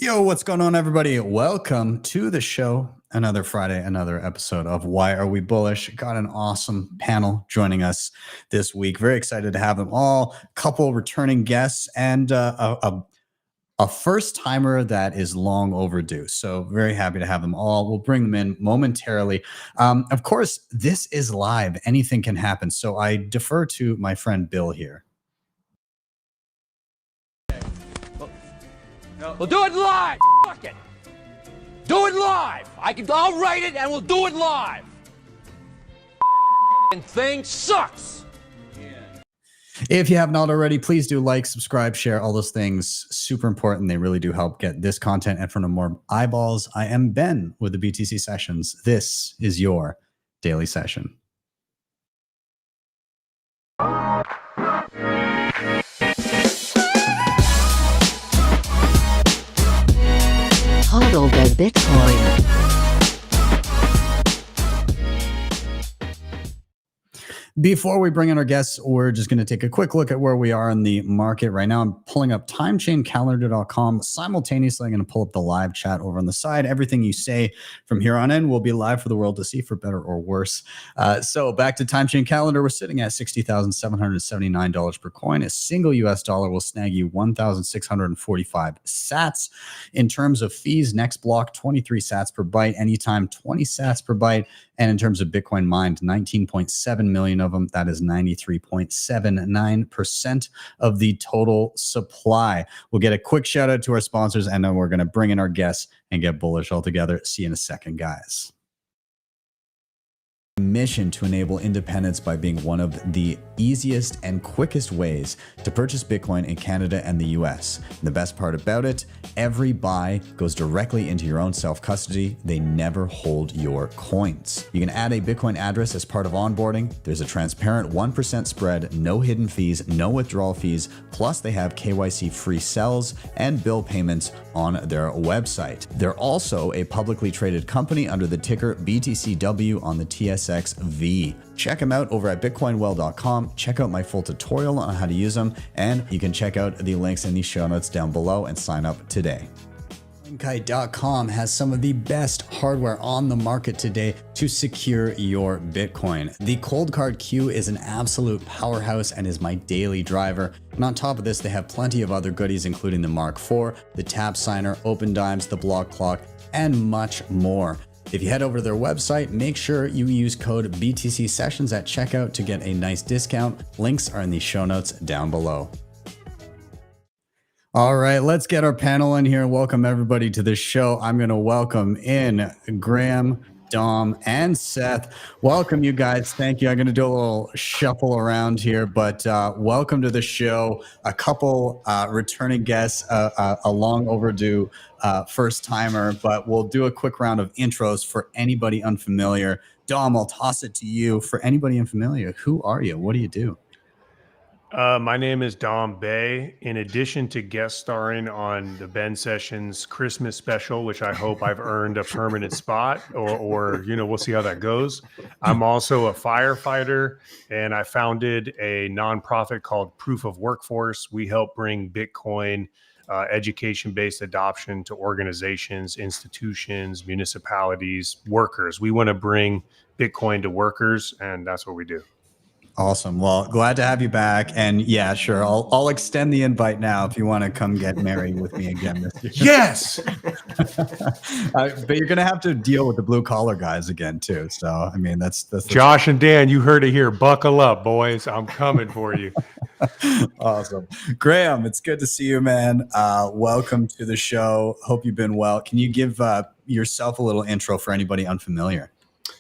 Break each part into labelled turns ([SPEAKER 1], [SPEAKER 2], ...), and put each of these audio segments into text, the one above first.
[SPEAKER 1] Yo, what's going on, everybody? Welcome to the show. Another Friday, another episode of Why Are We Bullish? Got an awesome panel joining us this week. Very excited to have them all. Couple returning guests and a first timer that is long overdue. So very happy to have them all. We'll bring them in momentarily. Of course, this is live. Anything can happen. So I defer to my friend Bill here.
[SPEAKER 2] We'll do it live. Fuck it. Do it live. I'll write it and we'll do it live. Thing sucks.
[SPEAKER 1] If you have not already, please do like, subscribe, share, all those things. Super important. They really do help get this content in front of more eyeballs. I am Ben with the BTC Sessions. This is your daily session.
[SPEAKER 3] HODL the Bitcoin.
[SPEAKER 1] Before we bring in our guests, we're just going to take a quick look at where we are in the market right now. I'm pulling up timechaincalendar.com. Simultaneously, I'm going to pull up the live chat over on the side. Everything you say from here on in will be live for the world to see, for better or worse. So back to Timechain Calendar, we're sitting at $60,779 per coin. A single US dollar will snag you 1,645 sats. In terms of fees, next block, 23 sats per byte, anytime 20 sats per byte. And in terms of Bitcoin mined, 19.7 million of them. That is 93.79% of the total supply. We'll get a quick shout out to our sponsors, and then we're going to bring in our guests and get bullish all together. See you in a second, guys. Mission to enable independence by being one of the easiest and quickest ways to purchase Bitcoin in Canada and the US. The best part about it, every buy goes directly into your own self-custody. They never hold your coins. You can add a Bitcoin address as part of onboarding. There's a transparent 1% spread, no hidden fees, no withdrawal fees. Plus they have KYC free sells and bill payments on their website. They're also a publicly traded company under the ticker BTCW on the TSXV. Check them out over at bitcoinwell.com. Check out my full tutorial on how to use them, and you can check out the links in the show notes down below and sign up today. NUNCHUK.com has some of the best hardware on the market today to secure your Bitcoin. The Cold Card Q is an absolute powerhouse and is my daily driver. And on top of this, they have plenty of other goodies, including the Mark IV, the Tap Signer, Open Dimes, the Block Clock, and much more. If you head over to their website, make sure you use code BTC Sessions at checkout to get a nice discount. Links are in the show notes down below. All right, let's get our panel in here and welcome everybody to the show. I'm going to welcome in Graham, Dom, and Seth. Welcome, you guys. Thank you. I'm going to do a little shuffle around here, but welcome to the show. A couple returning guests, a long overdue first timer, but we'll do a quick round of intros for anybody unfamiliar. Dom, I'll toss it to you. For anybody unfamiliar, who are you? What do you do?
[SPEAKER 4] My name is Dom Bay. In addition to guest starring on the Ben Sessions Christmas special, which I hope I've earned a permanent spot, or you know, we'll see how that goes. I'm also a firefighter, and I founded a nonprofit called Proof of Workforce. We help bring Bitcoin education-based adoption to organizations, institutions, municipalities, workers. We want to bring Bitcoin to workers, and that's what we do.
[SPEAKER 1] Awesome. Well, glad to have you back. And yeah, sure. I'll extend the invite now if you want to come get married with me again this year.
[SPEAKER 4] Yes.
[SPEAKER 1] But you're going to have to deal with the blue collar guys again too. So, I mean, that's
[SPEAKER 4] Josh and Dan, you heard it here. Buckle up, boys. I'm coming for you.
[SPEAKER 1] Awesome. Graham, it's good to see you, man. Welcome to the show. Hope you've been well. Can you give yourself a little intro for anybody unfamiliar?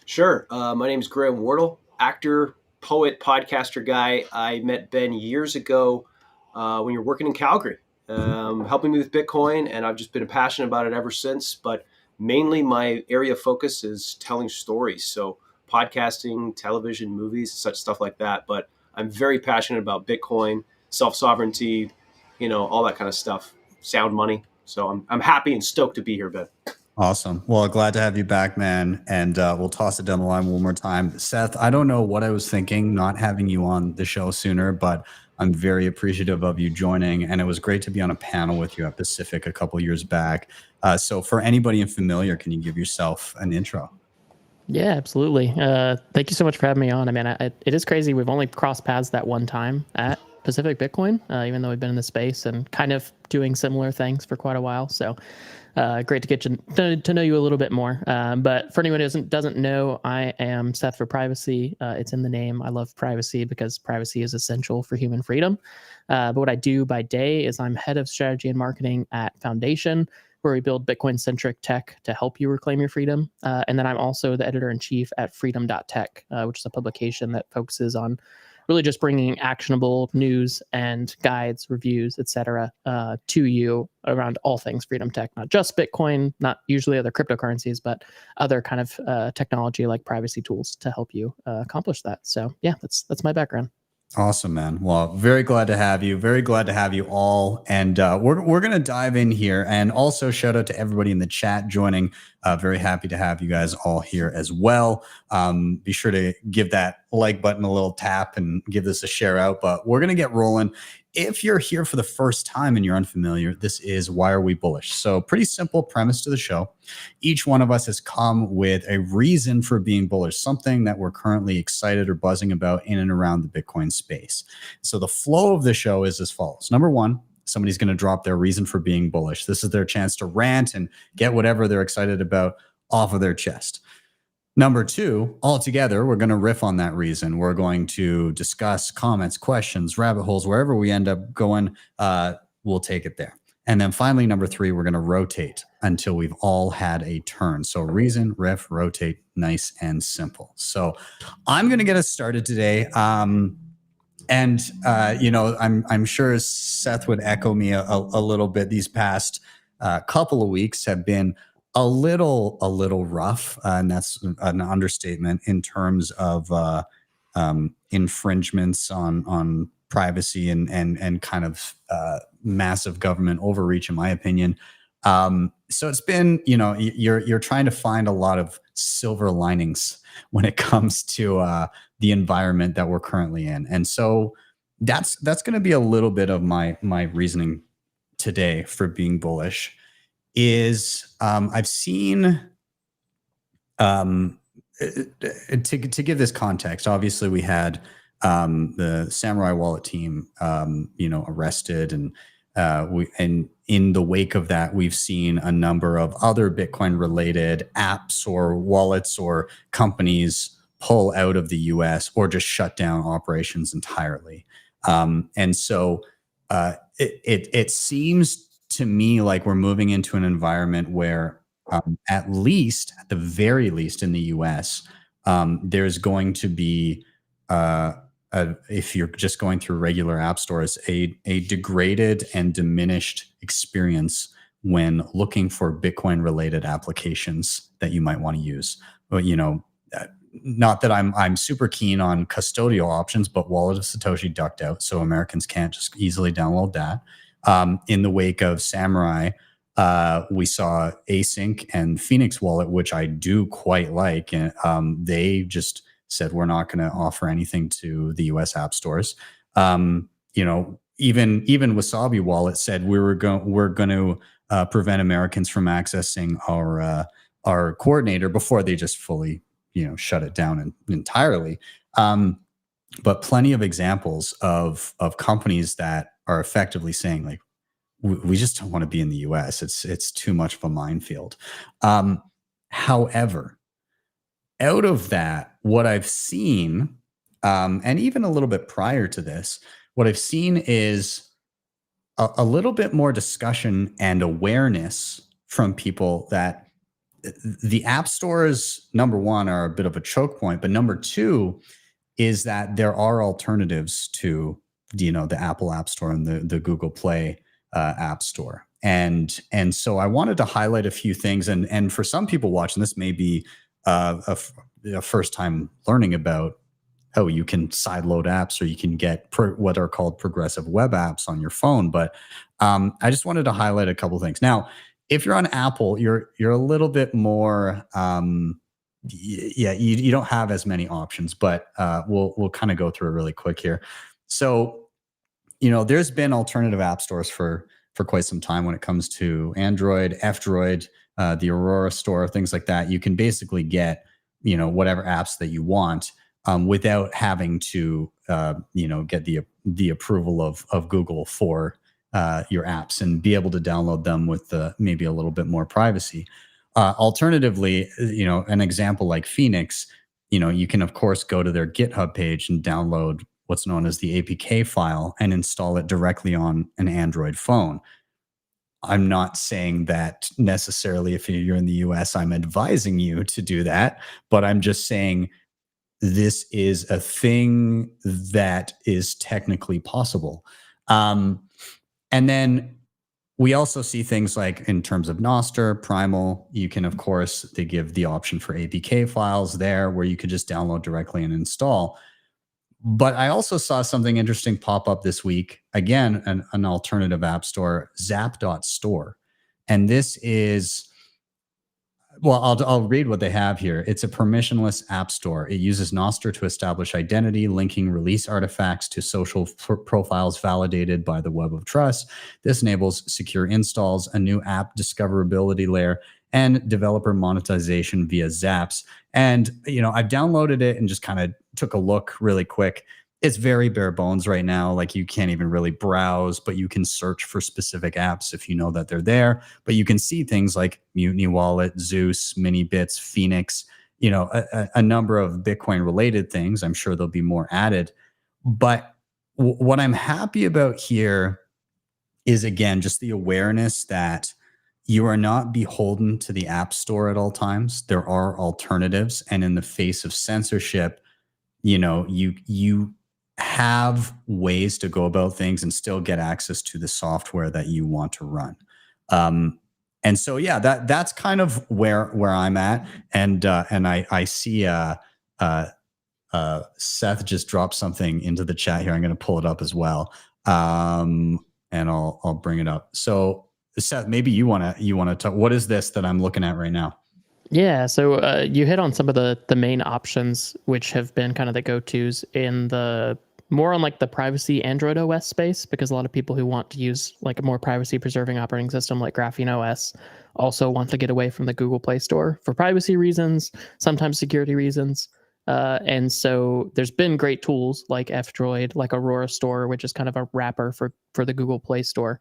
[SPEAKER 5] Sure. My name is Graham Wardle, actor, poet, podcaster guy. I met Ben years ago when you're working in Calgary, helping me with Bitcoin, and I've just been passionate about it ever since. But mainly my area of focus is telling stories. So podcasting, television, movies, such stuff like that. But I'm very passionate about Bitcoin, self-sovereignty, you know, all that kind of stuff, sound money. So I'm happy and stoked to be here, Ben.
[SPEAKER 1] Awesome. Well, glad to have you back, man. And we'll toss it down the line one more time. Seth, I don't know what I was thinking not having you on the show sooner, but I'm very appreciative of you joining. And it was great to be on a panel with you at Pacific a couple years back. So for anybody unfamiliar, can you give yourself an intro?
[SPEAKER 3] Yeah, absolutely. Thank you so much for having me on. I mean, it is crazy. We've only crossed paths that one time at Pacific Bitcoin, even though we've been in the space and kind of doing similar things for quite a while. So great to get to know you a little bit more. But for anyone who doesn't know, I am Seth for Privacy. It's in the name. I love privacy because privacy is essential for human freedom. But what I do by day is I'm head of strategy and marketing at Foundation, where we build Bitcoin-centric tech to help you reclaim your freedom. And then I'm also the editor-in-chief at freedom.tech, which is a publication that focuses on really just bringing actionable news and guides, reviews, etc., to you around all things freedom tech, not just Bitcoin, not usually other cryptocurrencies, but other kind of technology like privacy tools to help you accomplish that. So yeah, that's my background.
[SPEAKER 1] Awesome, man. Well, very glad to have you. Very glad to have you all. And we're going to dive in here. And also shout out to everybody in the chat joining. Very happy to have you guys all here as well. Be sure to give that like button a little tap and give this a share out. But we're going to get rolling. If you're here for the first time and you're unfamiliar, this is Why Are We Bullish? So pretty simple premise to the show. Each one of us has come with a reason for being bullish, something that we're currently excited or buzzing about in and around the Bitcoin space. So the flow of the show is as follows. Number one, somebody's going to drop their reason for being bullish. This is their chance to rant and get whatever they're excited about off of their chest. Number two, all together, we're going to riff on that reason. We're going to discuss comments, questions, rabbit holes, wherever we end up going, we'll take it there. And then finally, number three, we're going to rotate until we've all had a turn. So reason, riff, rotate, nice and simple. So I'm going to get us started today. You know, I'm sure Seth would echo me a little bit. These past couple of weeks have been a little rough, and that's an understatement in terms of infringements on privacy and kind of massive government overreach, in my opinion. So it's been, you know, you're trying to find a lot of silver linings when it comes to the environment that we're currently in, and so that's going to be a little bit of my reasoning today for being bullish. Is I've seen to give this context, obviously we had the Samurai Wallet team you know, arrested, and in the wake of that, we've seen a number of other Bitcoin related apps or wallets or companies pull out of the US or just shut down operations entirely. And so it seems to me like we're moving into an environment where at the very least in the US, there's going to be, if you're just going through regular app stores, a degraded and diminished experience when looking for Bitcoin related applications that you might want to use. But, you know, not that I'm super keen on custodial options, but Wallet of Satoshi ducked out, so Americans can't just easily download that. In the wake of Samurai, we saw Async and Phoenix Wallet, which I do quite like. And they just said, we're not going to offer anything to the US app stores. You know, even Wasabi Wallet said we're going to prevent Americans from accessing our coordinator before they just fully, you know, shut it down entirely. But plenty of examples of companies that are effectively saying, like, we just don't want to be in the US. It's too much of a minefield. However, out of that, what I've seen, and even a little bit prior to this, what I've seen is a little bit more discussion and awareness from people that the app stores, number one, are a bit of a choke point, but number two is that there are alternatives to, you know, the Apple App Store and the Google Play App Store. And so I wanted to highlight a few things. And for some people watching, this may be a first time learning about, oh, you can sideload apps, or you can get what are called progressive web apps on your phone. But I just wanted to highlight a couple things. Now, if you're on Apple, you're a little bit more, yeah, you don't have as many options, but we'll kind of go through it really quick here. So, there's been alternative app stores for quite some time when it comes to Android, F-Droid, the Aurora store, things like that. You can basically get, whatever apps that you want without having to, get the approval of Google for your apps and be able to download them with maybe a little bit more privacy. Alternatively, an example like Phoenix, you can of course go to their GitHub page and download what's known as the APK file and install it directly on an Android phone. I'm not saying that necessarily if you're in the US, I'm advising you to do that, but I'm just saying this is a thing that is technically possible. And then we also see things like in terms of Nostr, Primal, you can, of course, they give the option for APK files there where you could just download directly and install. But I also saw something interesting pop up this week. Again, an alternative app store, Zap.store. And this is, well, I'll read what they have here. It's a permissionless app store. It uses Nostr to establish identity, linking release artifacts to social profiles validated by the Web of Trust. This enables secure installs, a new app discoverability layer, and developer monetization via Zaps. And, I've downloaded it and just kind of took a look really quick. It's very bare bones right now. Like you can't even really browse, but you can search for specific apps if you know that they're there. But you can see things like Mutiny Wallet, Zeus, Minibits, Phoenix, a number of Bitcoin related things. I'm sure there'll be more added. But what I'm happy about here is, again, just the awareness that you are not beholden to the App Store at all times. There are alternatives. And in the face of censorship, you have ways to go about things and still get access to the software that you want to run. And so, yeah, that's kind of where I'm at. And I see Seth just dropped something into the chat here. I'm going to pull it up as well. And I'll bring it up. So Seth, maybe you want to talk. What is this that I'm looking at right now?
[SPEAKER 3] Yeah, so you hit on some of the main options, which have been kind of the go-tos in the more on like the privacy Android OS space, because a lot of people who want to use like a more privacy preserving operating system like Graphene OS also want to get away from the Google Play Store for privacy reasons, sometimes security reasons. And so there's been great tools like F-Droid, like Aurora Store, which is kind of a wrapper for the Google Play Store.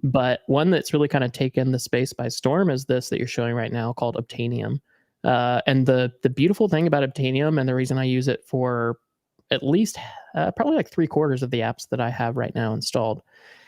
[SPEAKER 3] But one that's really kind of taken the space by storm is this that you're showing right now called Obtainium. And the beautiful thing about Obtainium, and the reason I use it for at least probably like 3/4 of the apps that I have right now installed,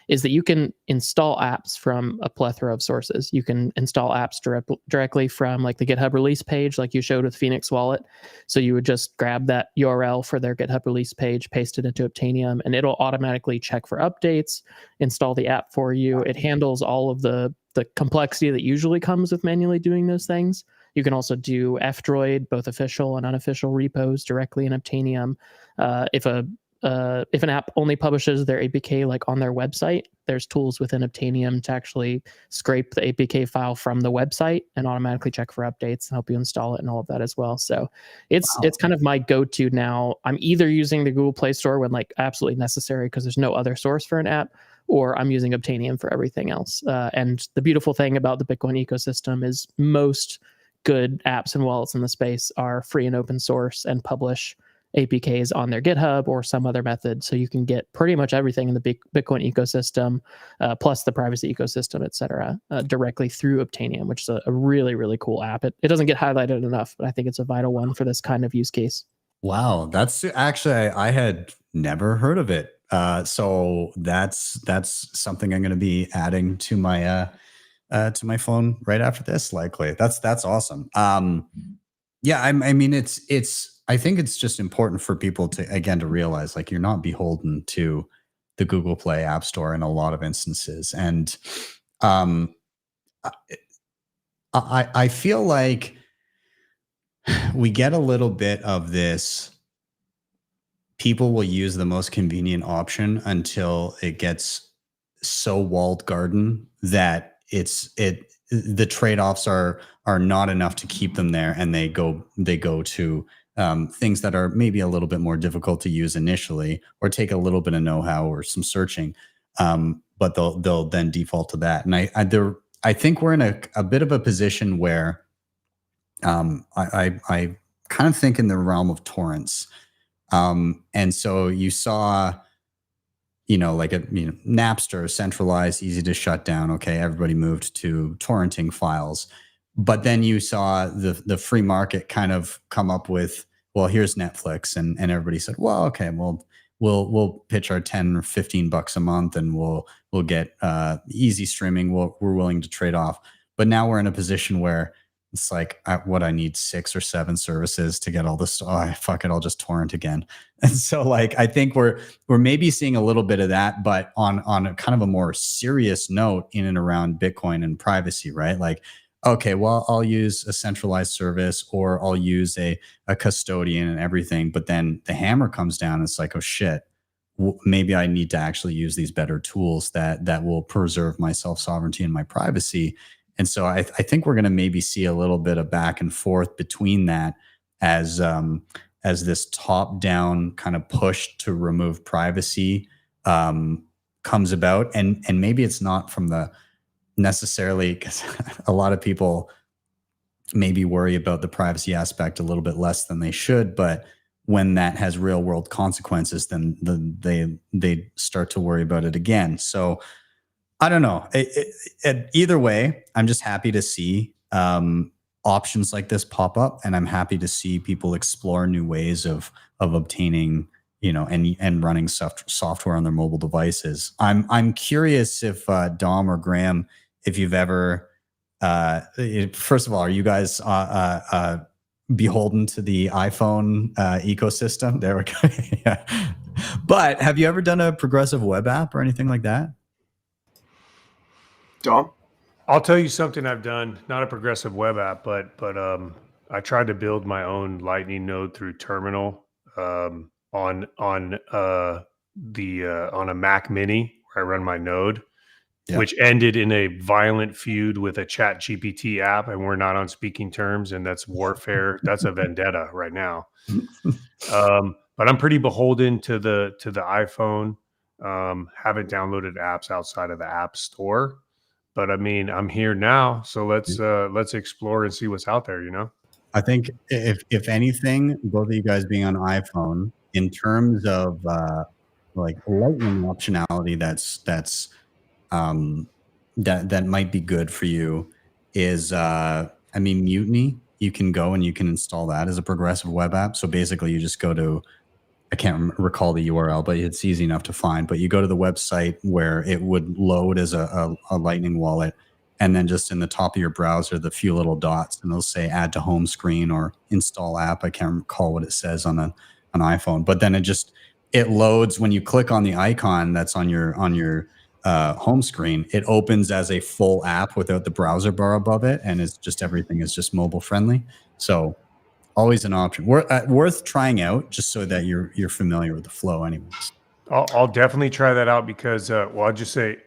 [SPEAKER 3] is that you can install apps from a plethora of sources. You can install apps directly from like the GitHub release page, like you showed with Phoenix Wallet. So you would just grab that URL for their GitHub release page, paste it into Obtainium, and it'll automatically check for updates, install the app for you. It handles all of the complexity that usually comes with manually doing those things. You can also do F-Droid, both official and unofficial repos directly in Obtainium. If an app only publishes their APK like on their website, there's tools within Obtainium to actually scrape the APK file from the website and automatically check for updates and help you install it and all of that as well. So it's kind of my go-to now. I'm either using the Google Play Store when like absolutely necessary because there's no other source for an app, or I'm using Obtainium for everything else. And the beautiful thing about the Bitcoin ecosystem is most good apps and wallets in the space are free and open source and publish APKs on their GitHub or some other method. So you can get pretty much everything in the Bitcoin ecosystem, plus the privacy ecosystem, et cetera, directly through Obtainium, which is a really, really cool app. It doesn't get highlighted enough, but I think it's a vital one for this kind of use case.
[SPEAKER 1] Wow. That's actually, I had never heard of it. So that's something I'm going to be adding to my phone right after this, likely. That's awesome. Yeah, I mean, I think it's just important for people to, again, to realize like you're not beholden to the Google Play App Store in a lot of instances. And I feel like we get a little bit of this. People will use the most convenient option until it gets so walled garden that the trade-offs are not enough to keep them there, and they go to things that are maybe a little bit more difficult to use initially, or take a little bit of know-how or some searching, but they'll then default to that. And I think we're in a bit of a position where I kind of think in the realm of torrents. And so you saw, like Napster, centralized, easy to shut down. Okay, everybody moved to torrenting files. But then you saw the free market kind of come up with, well, here's Netflix, and everybody said, well, okay, we'll pitch our 10 or 15 bucks a month, and we'll get easy streaming. We're willing to trade off. But now we're in a position where it's like, I need 6 or 7 services to get all this. Oh, fuck it, I'll just torrent again. And so, like, I think we're maybe seeing a little bit of that, but on a kind of a more serious note in and around Bitcoin and privacy, right? Like, okay, well, I'll use a centralized service, or I'll use a custodian and everything. But then the hammer comes down, and it's like, oh shit, maybe I need to actually use these better tools that will preserve my self-sovereignty and my privacy. And so I think we're going to maybe see a little bit of back and forth between that as this top-down kind of push to remove privacy comes about. And maybe it's not from the necessarily, because a lot of people maybe worry about the privacy aspect a little bit less than they should, but when that has real world consequences, then they start to worry about it again. So I don't know. Either way, I'm just happy to see options like this pop up, and I'm happy to see people explore new ways of obtaining, and running software on their mobile devices. I'm curious if Dom or Graham, if you've ever, first of all, are you guys beholden to the iPhone ecosystem? There we go. Yeah. But have you ever done a progressive web app or anything like that?
[SPEAKER 5] Dom?
[SPEAKER 4] I'll tell you something I've done, not a progressive web app, but I tried to build my own Lightning node through Terminal on a Mac Mini where I run my node, which ended in a violent feud with a Chat GPT app, and we're not on speaking terms, and that's warfare. That's a vendetta right now. But I'm pretty beholden to the iPhone. Haven't downloaded apps outside of the App Store. But I mean, I'm here now, so let's explore and see what's out there.
[SPEAKER 1] I think if anything, both of you guys being on iPhone, in terms of like Lightning optionality, that might be good for you. Is Mutiny? You can go and you can install that as a progressive web app. So basically, you just go to, I can't recall the URL, but it's easy enough to find. But you go to the website where it would load as a Lightning wallet, and then just in the top of your browser, the few little dots, and they'll say add to home screen or install app. I can't recall what it says on an iPhone, but then it loads when you click on the icon that's on your home screen. It opens as a full app without the browser bar above it, and it's just everything is just mobile friendly. So always an option worth trying out, just so that you're familiar with the flow anyways.
[SPEAKER 4] I'll definitely try that out because I'll just say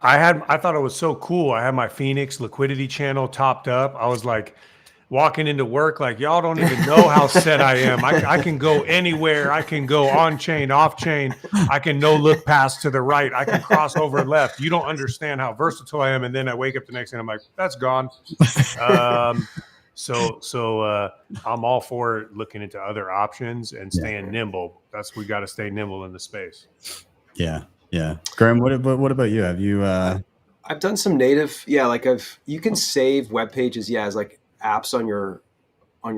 [SPEAKER 4] I thought it was so cool. I had my Phoenix liquidity channel topped up. I was like walking into work like, y'all don't even know how set I am. I can go anywhere. I can go on chain, off chain. I can no look pass to the right. I can cross over left. You don't understand how versatile I am. And then I wake up the next day and I'm like, that's gone. So I'm all for looking into other options and staying nimble. We got to stay nimble in the space.
[SPEAKER 1] Yeah. Graham, what about you? Have you?
[SPEAKER 5] I've done some native. Yeah, like you can save web pages. Yeah, as like apps on your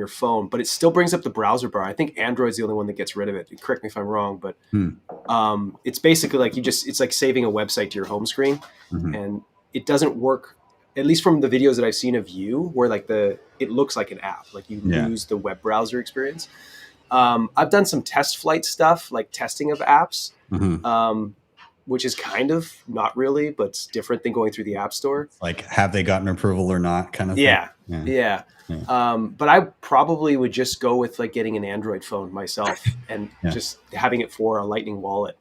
[SPEAKER 5] phone, but it still brings up the browser bar. I think Android's the only one that gets rid of it. Correct me if I'm wrong, but it's basically like it's like saving a website to your home screen, and it doesn't work. At least from the videos that I've seen of you, where like it looks like an app, like you lose the web browser experience. I've done some test flight stuff, like testing of apps, which is kind of not really, but it's different than going through the App Store.
[SPEAKER 1] Like, have they gotten approval or not, kind of thing.
[SPEAKER 5] Yeah. But I probably would just go with like getting an Android phone myself and just having it for a Lightning wallet.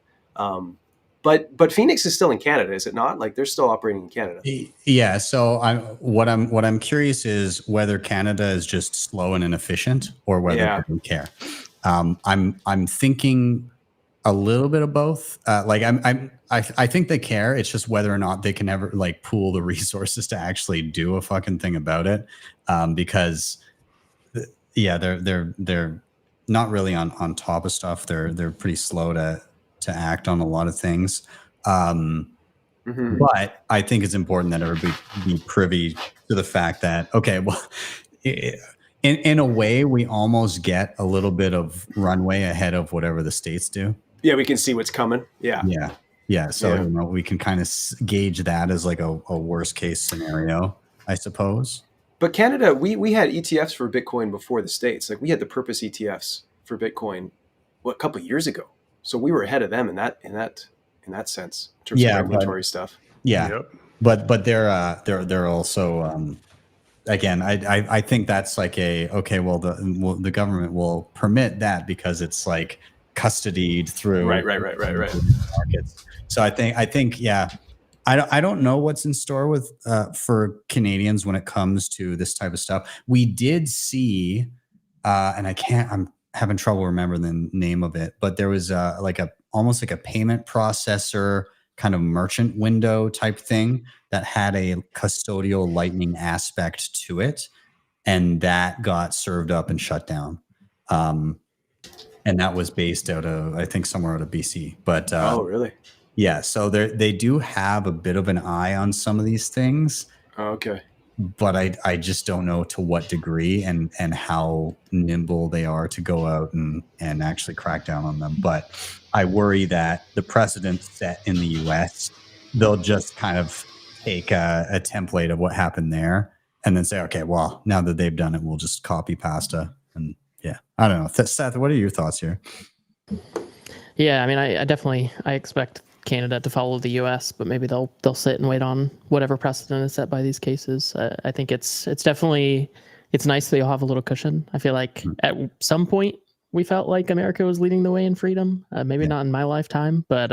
[SPEAKER 5] But Phoenix is still in Canada, is it not? Like they're still operating in Canada.
[SPEAKER 1] Yeah. So what I'm curious is whether Canada is just slow and inefficient, or whether they don't care. I'm thinking a little bit of both. I think they care. It's just whether or not they can ever like pool the resources to actually do a fucking thing about it. Because they're not really on top of stuff. They're pretty slow to act on a lot of things. But I think it's important that everybody be privy to the fact that, okay, well, in a way, we almost get a little bit of runway ahead of whatever the states do.
[SPEAKER 5] Yeah, we can see what's coming. Yeah.
[SPEAKER 1] So you know, we can kind of gauge that as like a worst case scenario, I suppose. But
[SPEAKER 5] Canada, we had ETFs for Bitcoin before the States. Like we had the purpose ETFs for Bitcoin a couple of years ago. So we were ahead of them in that sense in terms of regulatory stuff.
[SPEAKER 1] Yeah. Yep. But they're also again, I think that's like the government will permit that because it's like custodied through
[SPEAKER 5] right
[SPEAKER 1] markets. So I think I don't know what's in store with for Canadians when it comes to this type of stuff. We did see and I'm having trouble remembering the name of it, but there was almost like a payment processor kind of merchant window type thing that had a custodial lightning aspect to it, and that got served up and shut down. And that was based out of, I think, somewhere out of BC. But
[SPEAKER 5] oh, really?
[SPEAKER 1] Yeah. So they do have a bit of an eye on some of these things.
[SPEAKER 5] Oh, okay.
[SPEAKER 1] But I just don't know to what degree and how nimble they are to go out and actually crack down on them. But I worry that the precedent set in the US, they'll just kind of take a template of what happened there and then say, okay, well, now that they've done it, we'll just copy pasta. And yeah, I don't know. Seth, what are your thoughts here?
[SPEAKER 3] Yeah, I mean, I definitely expect Canada to follow the U.S., but maybe they'll sit and wait on whatever precedent is set by these cases. I think it's definitely nice that you'll have a little cushion. I feel like at some point we felt like America was leading the way in freedom. Maybe not in my lifetime, but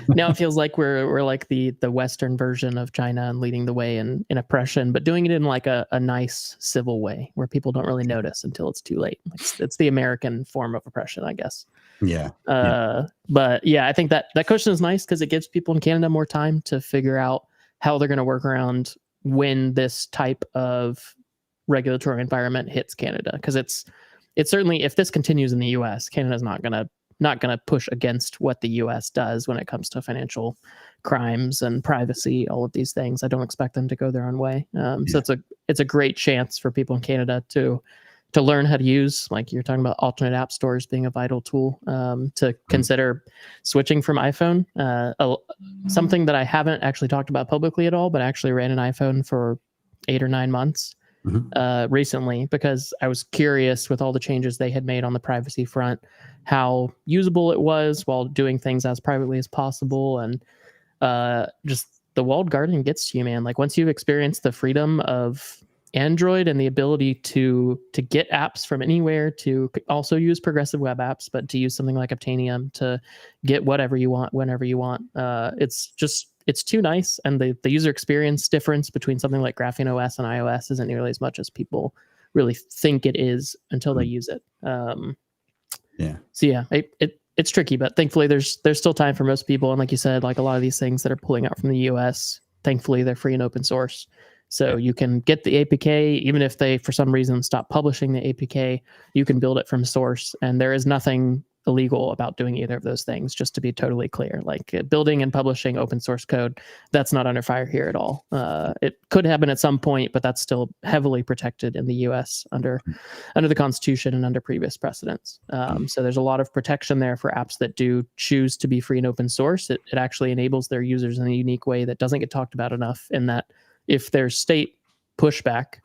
[SPEAKER 3] now it feels like we're like the Western version of China and leading the way in oppression, but doing it in like a nice civil way where people don't really notice until it's too late. It's the American form of oppression, I guess.
[SPEAKER 1] Yeah.
[SPEAKER 3] But yeah, I think that cushion is nice because it gives people in Canada more time to figure out how they're going to work around when this type of regulatory environment hits Canada. Because it's certainly, if this continues in the US, Canada's not gonna push against what the US does when it comes to financial crimes and privacy, all of these things. I don't expect them to go their own way. So it's a great chance for people in Canada to learn how to use, like you're talking about, alternate app stores being a vital tool, to consider switching from iPhone. Something that I haven't actually talked about publicly at all, but I actually ran an iPhone for 8 or 9 months recently because I was curious with all the changes they had made on the privacy front, how usable it was while doing things as privately as possible. And just the walled garden gets to you, man. Like once you've experienced the freedom of Android and the ability to get apps from anywhere, to also use progressive web apps, but to use something like Obtainium to get whatever you want whenever you want. It's too nice, and the user experience difference between something like Graphene OS and iOS isn't nearly as much as people really think it is until they use it. So yeah, it's tricky, but thankfully there's still time for most people. And like you said, like a lot of these things that are pulling out from the US, thankfully they're free and open source. So you can get the APK, even if they, for some reason, stop publishing the APK, you can build it from source. And there is nothing illegal about doing either of those things, just to be totally clear. Like building and publishing open source code, that's not under fire here at all. It could happen at some point, but that's still heavily protected in the US under the Constitution and under previous precedents. So there's a lot of protection there for apps that do choose to be free and open source. It actually enables their users in a unique way that doesn't get talked about enough, in that if there's state pushback,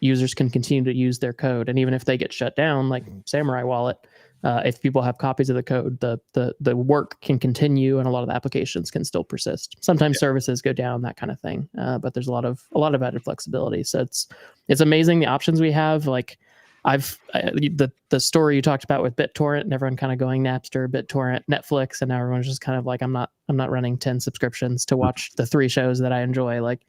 [SPEAKER 3] users can continue to use their code. And even if they get shut down, like Samurai Wallet, if people have copies of the code, the work can continue and a lot of the applications can still persist. Sometimes services go down, that kind of thing. But there's a lot of added flexibility. So it's amazing the options we have. Like the story you talked about with BitTorrent and everyone kind of going Napster, BitTorrent, Netflix, and now everyone's just kind of like, I'm not running 10 subscriptions to watch the 3 shows that I enjoy. Like,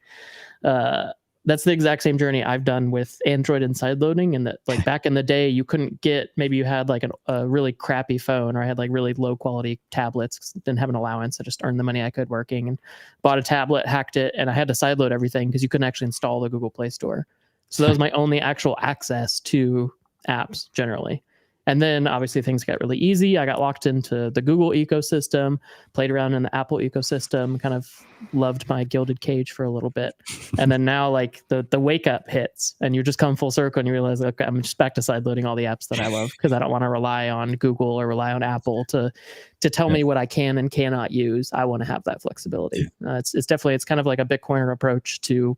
[SPEAKER 3] that's the exact same journey I've done with Android and sideloading. And that, like, back in the day, you couldn't get, maybe you had like a really crappy phone, or I had like really low quality tablets, didn't have an allowance. I just earned the money I could working and bought a tablet, hacked it, and I had to sideload everything because you couldn't actually install the Google Play Store. So that was my only actual access to apps generally. And then obviously things got really easy. I got locked into the Google ecosystem, played around in the Apple ecosystem, kind of loved my gilded cage for a little bit. And then now like the wake up hits and you just come full circle and you realize, okay, I'm just back to sideloading all the apps that I love because I don't want to rely on Google or rely on Apple to tell me what I can and cannot use. I want to have that flexibility. It's definitely, it's kind of like a Bitcoiner approach to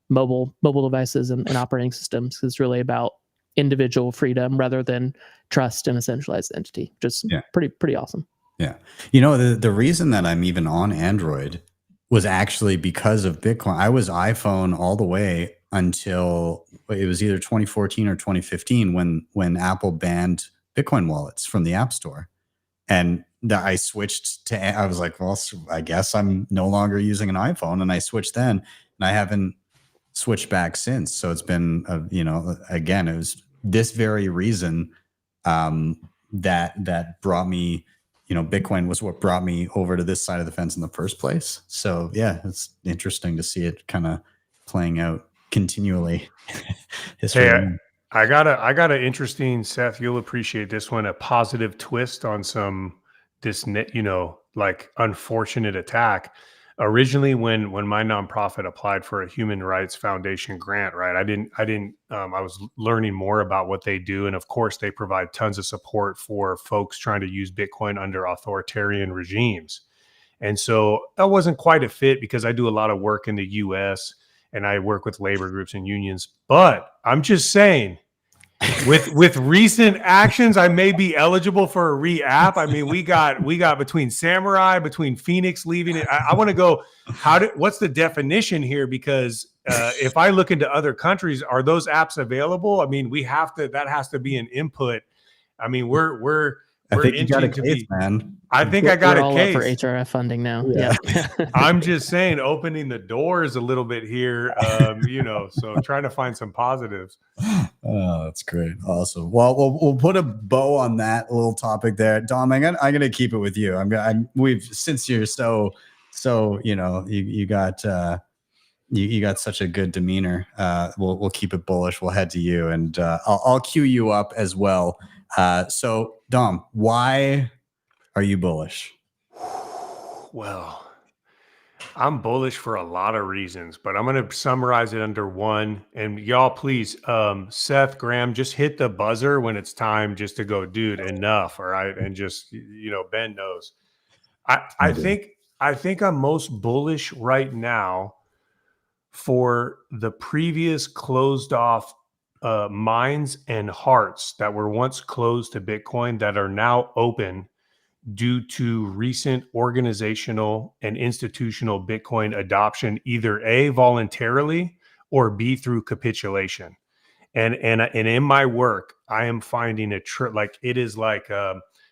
[SPEAKER 3] mobile devices and operating systems. It's really about individual freedom rather than trust in a centralized entity. Just pretty awesome.
[SPEAKER 1] Yeah. You know, the reason that I'm even on Android was actually because of Bitcoin. I was iPhone all the way until it was either 2014 or 2015 when Apple banned Bitcoin wallets from the App Store. And I switched to, I was like, well, I guess I'm no longer using an iPhone. And I switched then, and I haven't switched back since. So it's been, you know, again, it was this very reason that brought me, you know, Bitcoin was what brought me over to this side of the fence in the first place. So yeah, it's interesting to see it kind of playing out continually.
[SPEAKER 4] Hey, I got an interesting, Seth, you'll appreciate this one, a positive twist on this, you know, like unfortunate attack. Originally, when my nonprofit applied for a Human Rights Foundation grant, right, I was learning more about what they do. And of course, they provide tons of support for folks trying to use Bitcoin under authoritarian regimes. And so that wasn't quite a fit because I do a lot of work in the US and I work with labor groups and unions. But I'm just saying, with recent actions, I may be eligible for a re-app. I mean, we got between Samurai, between Phoenix leaving it. I want to go, what's the definition here? Because if I look into other countries, are those apps available? I mean, that has to be an input. I mean, I think you got a case, man. I think I got a case
[SPEAKER 3] for HRF funding now. Yeah.
[SPEAKER 4] I'm just saying, opening the doors a little bit here, you know, so trying to find some positives.
[SPEAKER 1] Oh, that's great. Awesome. Well, we'll put a bow on that little topic there. Dom, I'm gonna keep it with you. Since you're so, you know, you got such a good demeanor. We'll keep it bullish. We'll head to you, and I'll cue you up as well. So Dom, why are you bullish?
[SPEAKER 4] Well, I'm bullish for a lot of reasons, but I'm going to summarize it under one. And y'all, please, Seth, Graham, just hit the buzzer when it's time just to go, dude, enough. All right. And just, you know, Ben knows. I think I'm most bullish right now for the previous closed off minds and hearts that were once closed to Bitcoin that are now open due to recent organizational and institutional Bitcoin adoption, either A, voluntarily, or B, through capitulation. And in my work, I am finding like it is like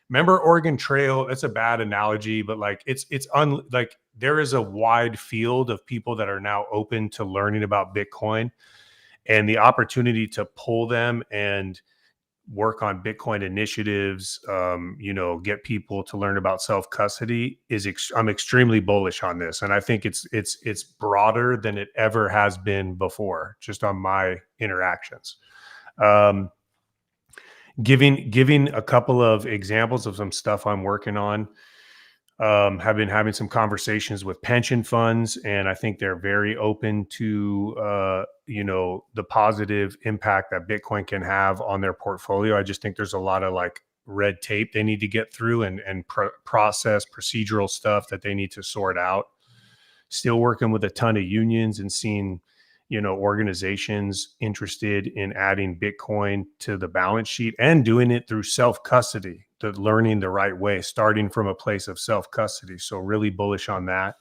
[SPEAKER 4] remember Oregon Trail? That's a bad analogy, but like like there is a wide field of people that are now open to learning about Bitcoin, and the opportunity to pull them and work on Bitcoin initiatives, you know, get people to learn about self-custody I'm extremely bullish on this. And I think it's broader than it ever has been before, just on my interactions. Giving a couple of examples of some stuff I'm working on. Have been having some conversations with pension funds, and I think they're very open to, you know, the positive impact that Bitcoin can have on their portfolio. I just think there's a lot of like red tape they need to get through and process procedural stuff that they need to sort out. Still working with a ton of unions and seeing, you know, organizations interested in adding Bitcoin to the balance sheet and doing it through self-custody, learning the right way, starting from a place of self-custody. So really bullish on that.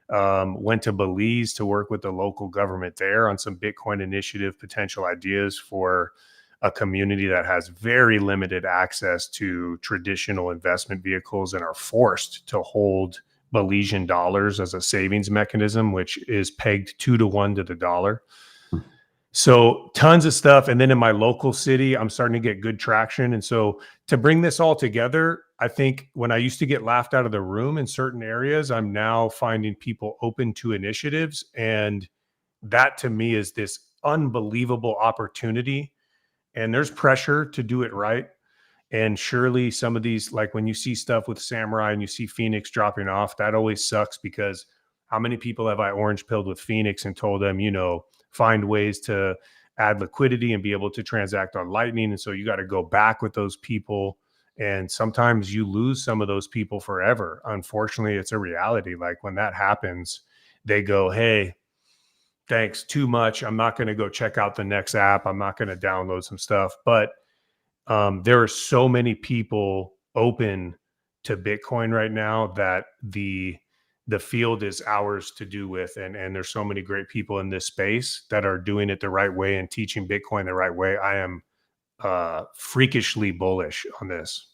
[SPEAKER 4] Went to Belize to work with the local government there on some Bitcoin initiative potential ideas for a community that has very limited access to traditional investment vehicles and are forced to hold Belizean dollars as a savings mechanism, which is pegged 2 to 1 to the dollar. So tons of stuff. And then in my local city, I'm starting to get good traction. And so to bring this all together, I think when I used to get laughed out of the room in certain areas, I'm now finding people open to initiatives. And that to me is this unbelievable opportunity. And there's pressure to do it right. And surely some of these, like when you see stuff with Samurai and you see Phoenix dropping off, that always sucks, because how many people have I orange pilled with Phoenix and told them, find ways to add liquidity and be able to transact on Lightning. And so you got to go back with those people. And sometimes you lose some of those people forever. Unfortunately, it's a reality. Like when that happens, they go, hey, thanks, too much. I'm not going to go check out the next app. I'm not going to download some stuff. But there are so many people open to Bitcoin right now that the field is ours to do with. And there's so many great people in this space that are doing it the right way and teaching Bitcoin the right way. I am freakishly bullish on this.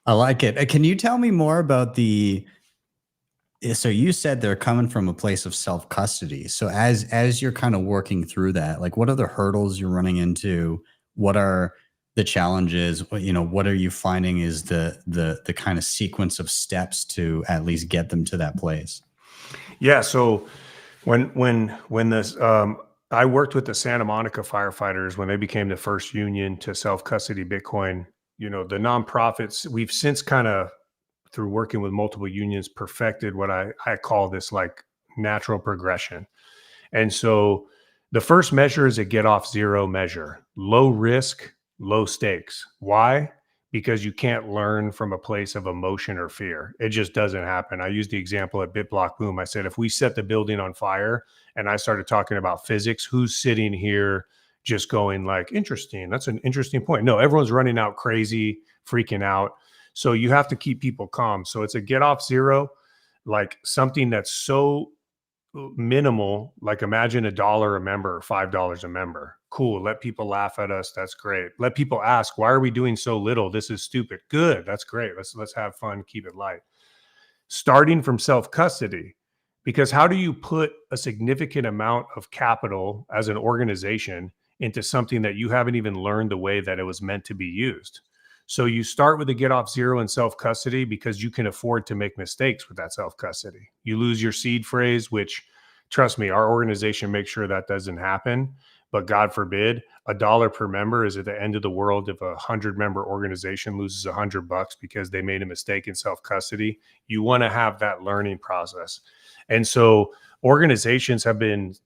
[SPEAKER 1] I like it. Can you tell me more about so you said they're coming from a place of self-custody. So as you're kind of working through that, like what are the hurdles you're running into? What are the challenges? What are you finding is the kind of sequence of steps to at least get them to that place? Yeah.
[SPEAKER 4] So when this, I worked with the Santa Monica firefighters when they became the first union to self-custody Bitcoin. The nonprofits, we've since kind of, through working with multiple unions, perfected what I call this like natural progression. And so the first measure is a get off zero measure, low risk, low stakes. Why? Because you can't learn from a place of emotion or fear. It just doesn't happen. I used the example at BitBlock Boom. I said, if we set the building on fire and I started talking about physics, who's sitting here just going like, interesting, that's an interesting point. No, everyone's running out crazy, freaking out. So you have to keep people calm. So it's a get off zero, like something that's so minimal, like imagine $1 a member or $5 a member. Cool. Let people laugh at us. That's great. Let people ask, why are we doing so little? This is stupid. Good. That's great. Let's have fun. Keep it light. Starting from self-custody, because how do you put a significant amount of capital as an organization into something that you haven't even learned the way that it was meant to be used? So you start with a get off zero and self-custody because you can afford to make mistakes with that self-custody. You lose your seed phrase, which, trust me, our organization makes sure that doesn't happen. But God forbid, $1 per member is at the end of the world if a 100-member organization loses $100 because they made a mistake in self-custody. You want to have that learning process. And so organizations have been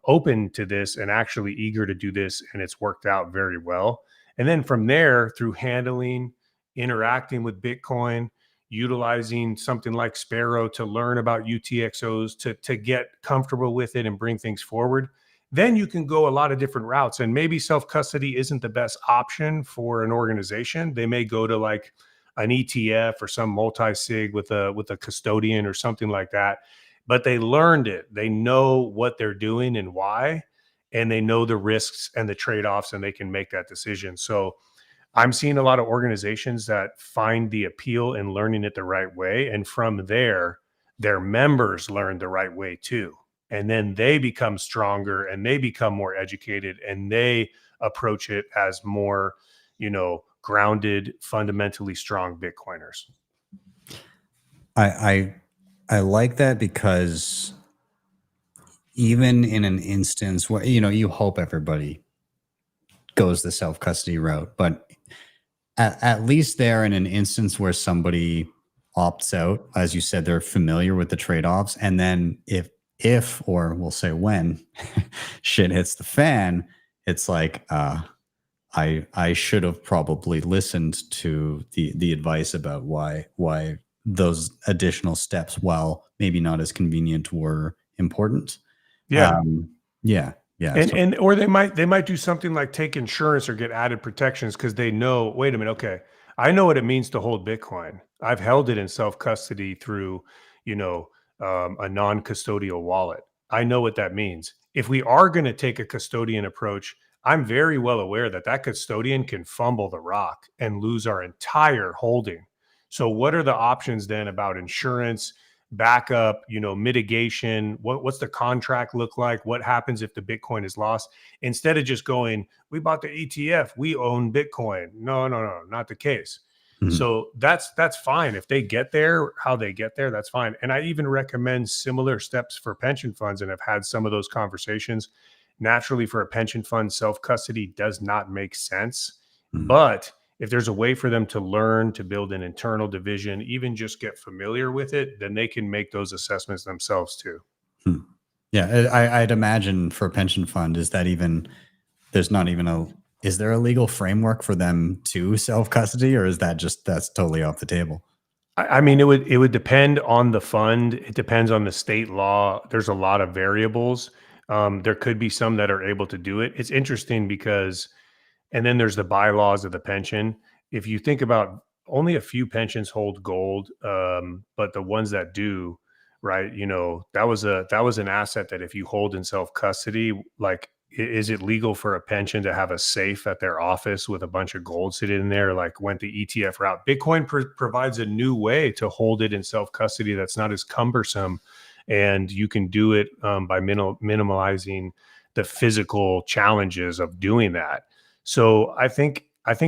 [SPEAKER 4] open to this and actually eager to do this, and it's worked out very well. And then from there, through handling, interacting with Bitcoin, utilizing something like Sparrow to learn about UTXOs, to get comfortable with it and bring things forward, then you can go a lot of different routes. And maybe self-custody isn't the best option for an organization. They may go to like an ETF or some multisig with a custodian or something like that. But they learned it. They know what they're doing and why. And they know the risks and the trade-offs, and they can make that decision. So I'm seeing a lot of organizations that find the appeal in learning it the right way. And from there, their members learn the right way too. And then they become stronger and they become more educated and they approach it as more, grounded, fundamentally strong Bitcoiners.
[SPEAKER 1] I like that, because even in an instance where, you hope everybody goes the self-custody route, but at least there in an instance where somebody opts out, as you said, they're familiar with the trade-offs. And then if, or we'll say when shit hits the fan, it's like, I should have probably listened to the advice about why those additional steps, while maybe not as convenient, were important.
[SPEAKER 4] Yeah.
[SPEAKER 1] Yeah.
[SPEAKER 4] Or they might do something like take insurance or get added protections because they know, wait a minute, okay, I know what it means to hold Bitcoin. I've held it in self-custody through, a non-custodial wallet. I know what that means. If we are going to take a custodian approach, I'm very well aware that that custodian can fumble the rock and lose our entire holding. So what are the options then about insurance, backup, mitigation? What's the contract look like? What happens if the Bitcoin is lost? Instead of just going, we bought the ETF, we own Bitcoin. No, not the case. So that's fine. If they get there, how they get there, that's fine. And I even recommend similar steps for pension funds, and have had some of those conversations. Naturally, for a pension fund, self-custody does not make sense. But if there's a way for them to learn, to build an internal division, even just get familiar with it, then they can make those assessments themselves too.
[SPEAKER 1] Yeah, I'd imagine for a pension fund, is there a legal framework for them to self-custody, or is that's totally off the table?
[SPEAKER 4] I mean, it would depend on the fund. It depends on the state law. There's a lot of variables. There could be some that are able to do it. It's interesting because, and then there's the bylaws of the pension. If you think about, only a few pensions hold gold, but the ones that do, right? That was an asset that if you hold in self-custody, like, is it legal for a pension to have a safe at their office with a bunch of gold sitting in there, like went the ETF route? Bitcoin provides a new way to hold it in self-custody that's not as cumbersome, and you can do it by minimalizing the physical challenges of doing that. So I think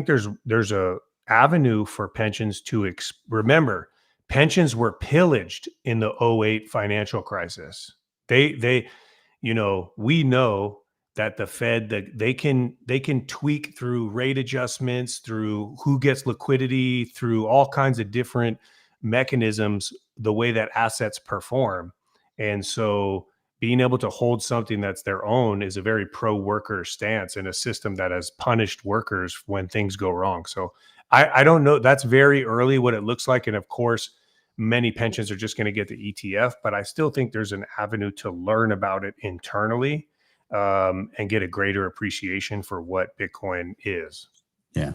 [SPEAKER 4] there's a avenue for pensions to remember, pensions were pillaged in the 2008 financial crisis. We know that the Fed, that they can tweak through rate adjustments, through who gets liquidity, through all kinds of different mechanisms, the way that assets perform. And so being able to hold something that's their own is a very pro-worker stance in a system that has punished workers when things go wrong. So I don't know. That's very early what it looks like. And of course, many pensions are just going to get the ETF, but I still think there's an avenue to learn about it internally, and get a greater appreciation for what Bitcoin is.
[SPEAKER 1] Yeah.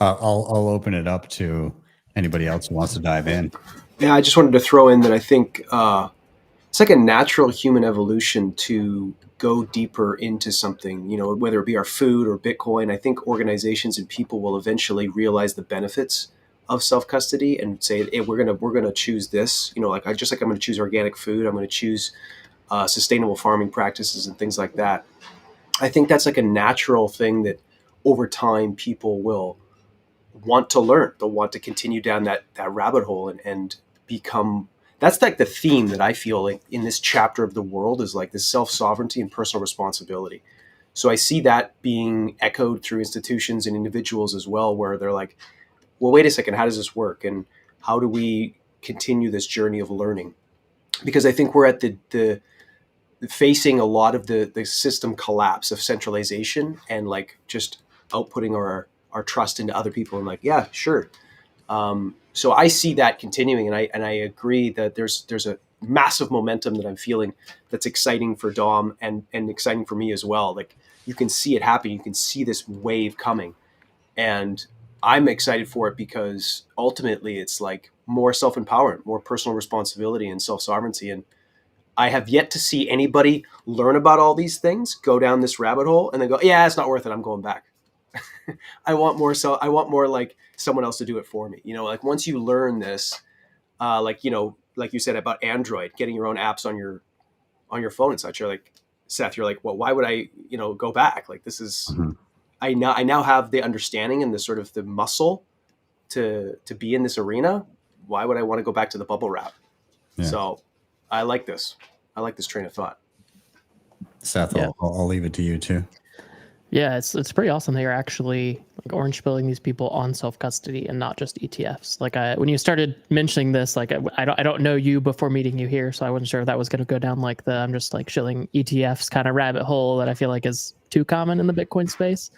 [SPEAKER 1] I'll open it up to anybody else who wants to dive in.
[SPEAKER 5] Yeah, I just wanted to throw in that I think it's like a natural human evolution to go deeper into something, whether it be our food or Bitcoin. I think organizations and people will eventually realize the benefits of self-custody and say, hey, we're gonna choose this. I'm going to choose organic food. I'm going to choose sustainable farming practices and things like that. I think that's like a natural thing that over time people will want to learn. They'll want to continue down that rabbit hole and become. That's like the theme that I feel like in this chapter of the world is like this self-sovereignty and personal responsibility. So I see that being echoed through institutions and individuals as well, where they're like, well, wait a second, how does this work? And how do we continue this journey of learning? Because I think we're at the facing a lot of the system collapse of centralization and like just outputting our trust into other people and like, yeah, sure. So I see that continuing, and I agree that there's a massive momentum that I'm feeling that's exciting for Dom and exciting for me as well. Like you can see it happen. You can see this wave coming, and I'm excited for it because ultimately it's like more self-empowerment, more personal responsibility and self-sovereignty. And I have yet to see anybody learn about all these things, go down this rabbit hole, and then go, yeah, it's not worth it. I'm going back. I want more like someone else to do it for me. Like once you learn this, like you said about Android, getting your own apps on your phone and such, you're like, Seth, you're like, well, why would I, go back? Like this is, I now have the understanding and the sort of the muscle to be in this arena. Why would I want to go back to the bubble wrap? Yeah. So I like this. I like this train of thought.
[SPEAKER 1] Seth, yeah. I'll leave it to you too.
[SPEAKER 3] Yeah, it's pretty awesome that you're actually like orange pilling these people on self-custody and not just ETFs. Like when you started mentioning this, like I don't know you before meeting you here, so I wasn't sure if that was going to go down like the I'm just like shilling ETFs kind of rabbit hole that I feel like is too common in the Bitcoin space.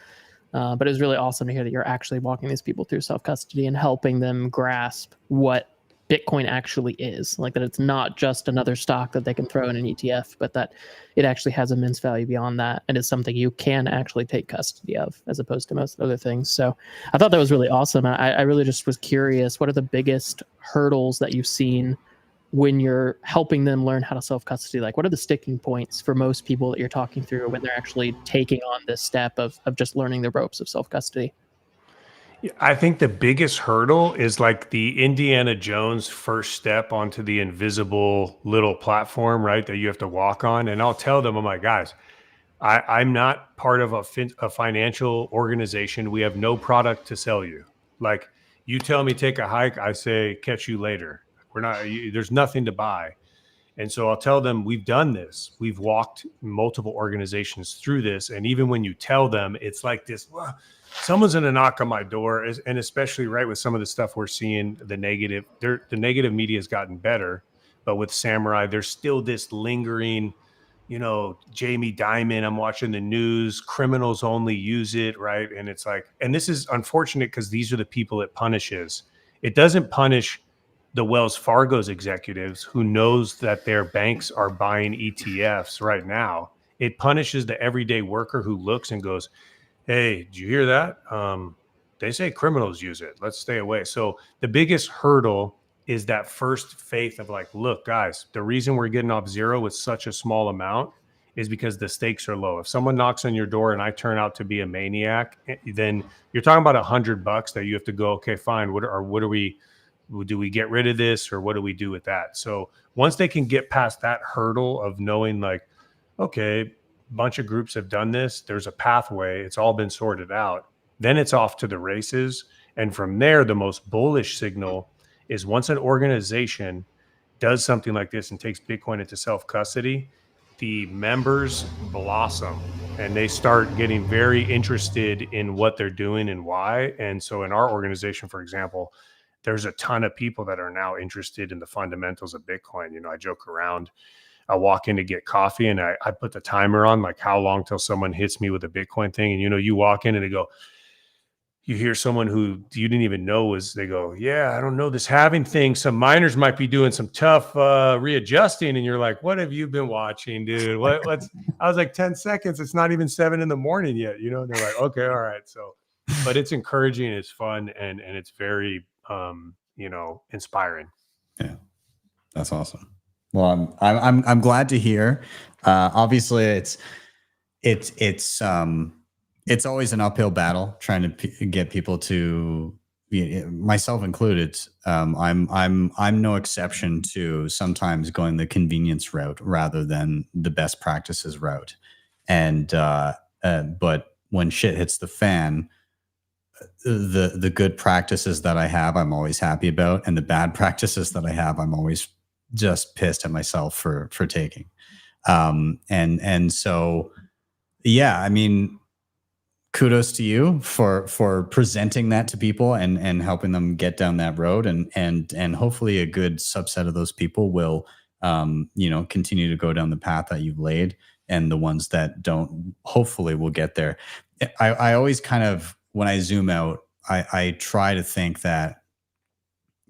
[SPEAKER 3] But it was really awesome to hear that you're actually walking these people through self-custody and helping them grasp what Bitcoin actually is, like that it's not just another stock that they can throw in an ETF, but that it actually has immense value beyond that and is something you can actually take custody of as opposed to most other things. So I thought that was really awesome. I really just was curious, what are the biggest hurdles that you've seen when you're helping them learn how to self-custody? Like, what are the sticking points for most people that you're talking through when they're actually taking on this step of just learning the ropes of self-custody?
[SPEAKER 4] I think the biggest hurdle is like the Indiana Jones first step onto the invisible little platform, right? That you have to walk on. And I'll tell them, I'm like, guys, I'm not part of a financial organization. We have no product to sell you. Like, you tell me take a hike, I say catch you later. We're not. There's nothing to buy. And so I'll tell them we've done this. We've walked multiple organizations through this, and even when you tell them, it's like this. Well, someone's going to knock on my door, and especially right with some of the stuff we're seeing, the negative media has gotten better, but with Samurai, there's still this lingering. Jamie Dimon, I'm watching the news, criminals only use it, right? And it's like, and this is unfortunate because these are the people it punishes. It doesn't punish the Wells Fargo's executives who knows that their banks are buying ETFs right now. It punishes the everyday worker who looks and goes, hey, did you hear that? They say criminals use it. Let's stay away. So the biggest hurdle is that first faith of like, look, guys, the reason we're getting off zero with such a small amount is because the stakes are low. If someone knocks on your door and I turn out to be a maniac, then you're talking about $100 that you have to go, okay, fine. Do we get rid of this or what do we do with that? So once they can get past that hurdle of knowing like, okay, a bunch of groups have done this, there's a pathway, it's all been sorted out, then it's off to the races. And from there, the most bullish signal is once an organization does something like this and takes Bitcoin into self-custody, the members blossom and they start getting very interested in what they're doing and why. And so in our organization, for example, there's a ton of people that are now interested in the fundamentals of Bitcoin. I joke around. I walk in to get coffee and I put the timer on, like how long till someone hits me with a Bitcoin thing. And, you walk in and they go, you hear someone who you didn't even know they go, yeah, I don't know this halving thing. Some miners might be doing some tough readjusting. And you're like, what have you been watching, dude? I was like 10 seconds. It's not even 7 a.m. yet, And they're like, okay, all right. So, but it's encouraging. It's fun. And it's very, inspiring.
[SPEAKER 1] Yeah, that's awesome. Well, I'm glad to hear. Obviously, it's always an uphill battle trying to get people to, myself included. I'm no exception to sometimes going the convenience route rather than the best practices route. And but when shit hits the fan, the good practices that I have, I'm always happy about, and the bad practices that I have, I'm always just pissed at myself for taking. And so, yeah, I mean, kudos to you for presenting that to people and helping them get down that road, and hopefully a good subset of those people will continue to go down the path that you've laid, and the ones that don't, hopefully will get there. I always kind of, when I zoom out, I try to think that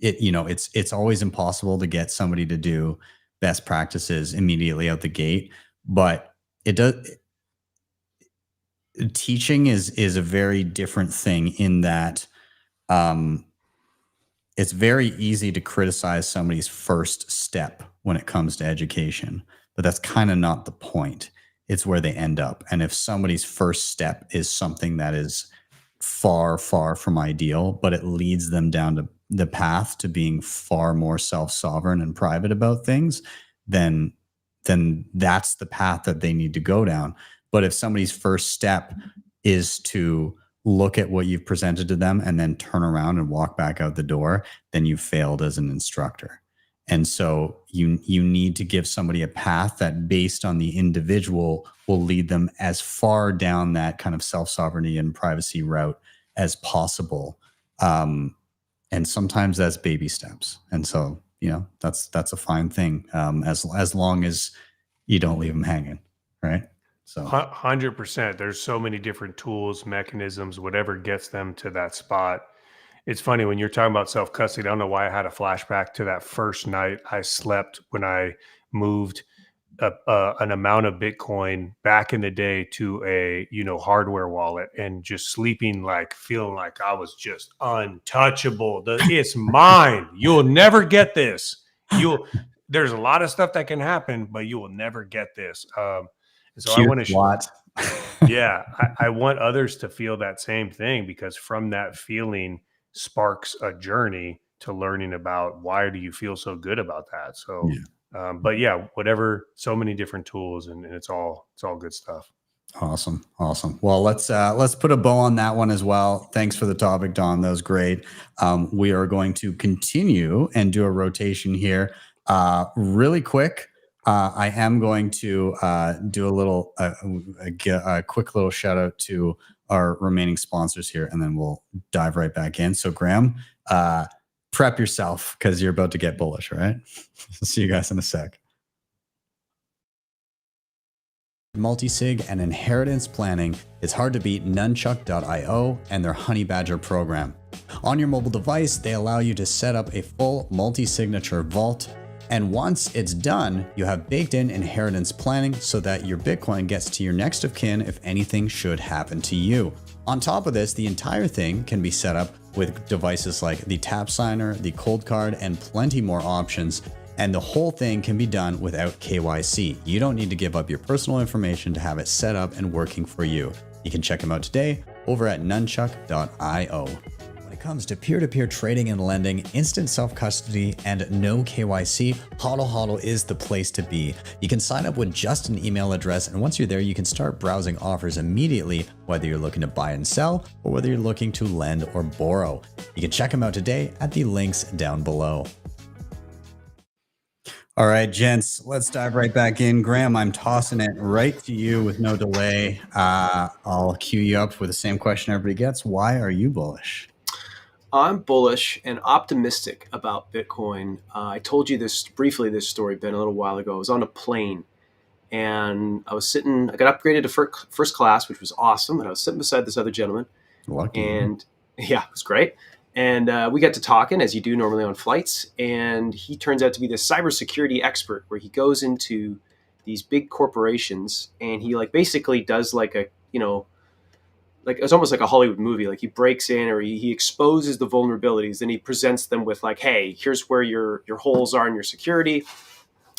[SPEAKER 1] it's always impossible to get somebody to do best practices immediately out the gate, but teaching is a very different thing in that it's very easy to criticize somebody's first step when it comes to education, but that's kind of not the point. It's where they end up. And if somebody's first step is something that is far, far from ideal, but it leads them down to the path to being far more self-sovereign and private about things, then that's the path that they need to go down. But if somebody's first step is to look at what you've presented to them and then turn around and walk back out the door, then you failed as an instructor. And so you need to give somebody a path that, based on the individual, will lead them as far down that kind of self-sovereignty and privacy route as possible. And sometimes that's baby steps. And so, that's a fine thing, as long as you don't leave them hanging, right? So
[SPEAKER 4] 100%. There's so many different tools, mechanisms, whatever gets them to that spot. It's funny when you're talking about self-custody. I don't know why I had a flashback to that first night I slept when I moved an amount of Bitcoin back in the day to a, hardware wallet, and just sleeping, like feeling like I was just untouchable. It's mine. You'll never get this. There's a lot of stuff that can happen, but you will never get this. And so I
[SPEAKER 1] Cute
[SPEAKER 4] want to,
[SPEAKER 1] what?
[SPEAKER 4] yeah, I want others to feel that same thing, because from that feeling sparks a journey to learning about why do you feel so good about that. So, but yeah, whatever, so many different tools, and it's all good stuff.
[SPEAKER 1] Awesome. Well, let's put a bow on that one as well. Thanks for the topic, Don. That was great. We are going to continue and do a rotation here, really quick. I am going to do a little, a quick little shout out to our remaining sponsors here, and then we'll dive right back in. So, Graham, prep yourself because you're about to get bullish. All right. See you guys in a sec. Multisig and inheritance planning, it's hard to beat NUNCHUK.io and their Honey Badger program. On your mobile device, they allow you to set up a full multi-signature vault. And once it's done, you have baked in inheritance planning so that your Bitcoin gets to your next of kin if anything should happen to you. On top of this, the entire thing can be set up with devices like the Tap Signer, the Cold Card, and plenty more options. And the whole thing can be done without KYC. You don't need to give up your personal information to have it set up and working for you. You can check them out today over at nunchuk.io. When it comes to peer-to-peer trading and lending, instant self-custody, and no KYC, HODLHODL is the place to be. You can sign up with just an email address, and once you're there, you can start browsing offers immediately, whether you're looking to buy and sell, or whether you're looking to lend or borrow. You can check them out today at the links down below. All right, gents, let's dive right back in. Graham, I'm tossing it right to you with no delay. I'll cue you up with the same question everybody gets. Why are you bullish?
[SPEAKER 5] I'm bullish and optimistic about Bitcoin. I told you this story, Ben, a little while ago. I was on a plane and I got upgraded to first class, which was awesome. And I was sitting beside this other gentleman.
[SPEAKER 1] Lucky.
[SPEAKER 5] And yeah, it was great. And we got to talking, as you do normally on flights. And he turns out to be the cybersecurity expert, where he goes into these big corporations and he basically does it's almost like a Hollywood movie. Like, he breaks in, or he exposes the vulnerabilities, and he presents them with hey, here's where your holes are in your security.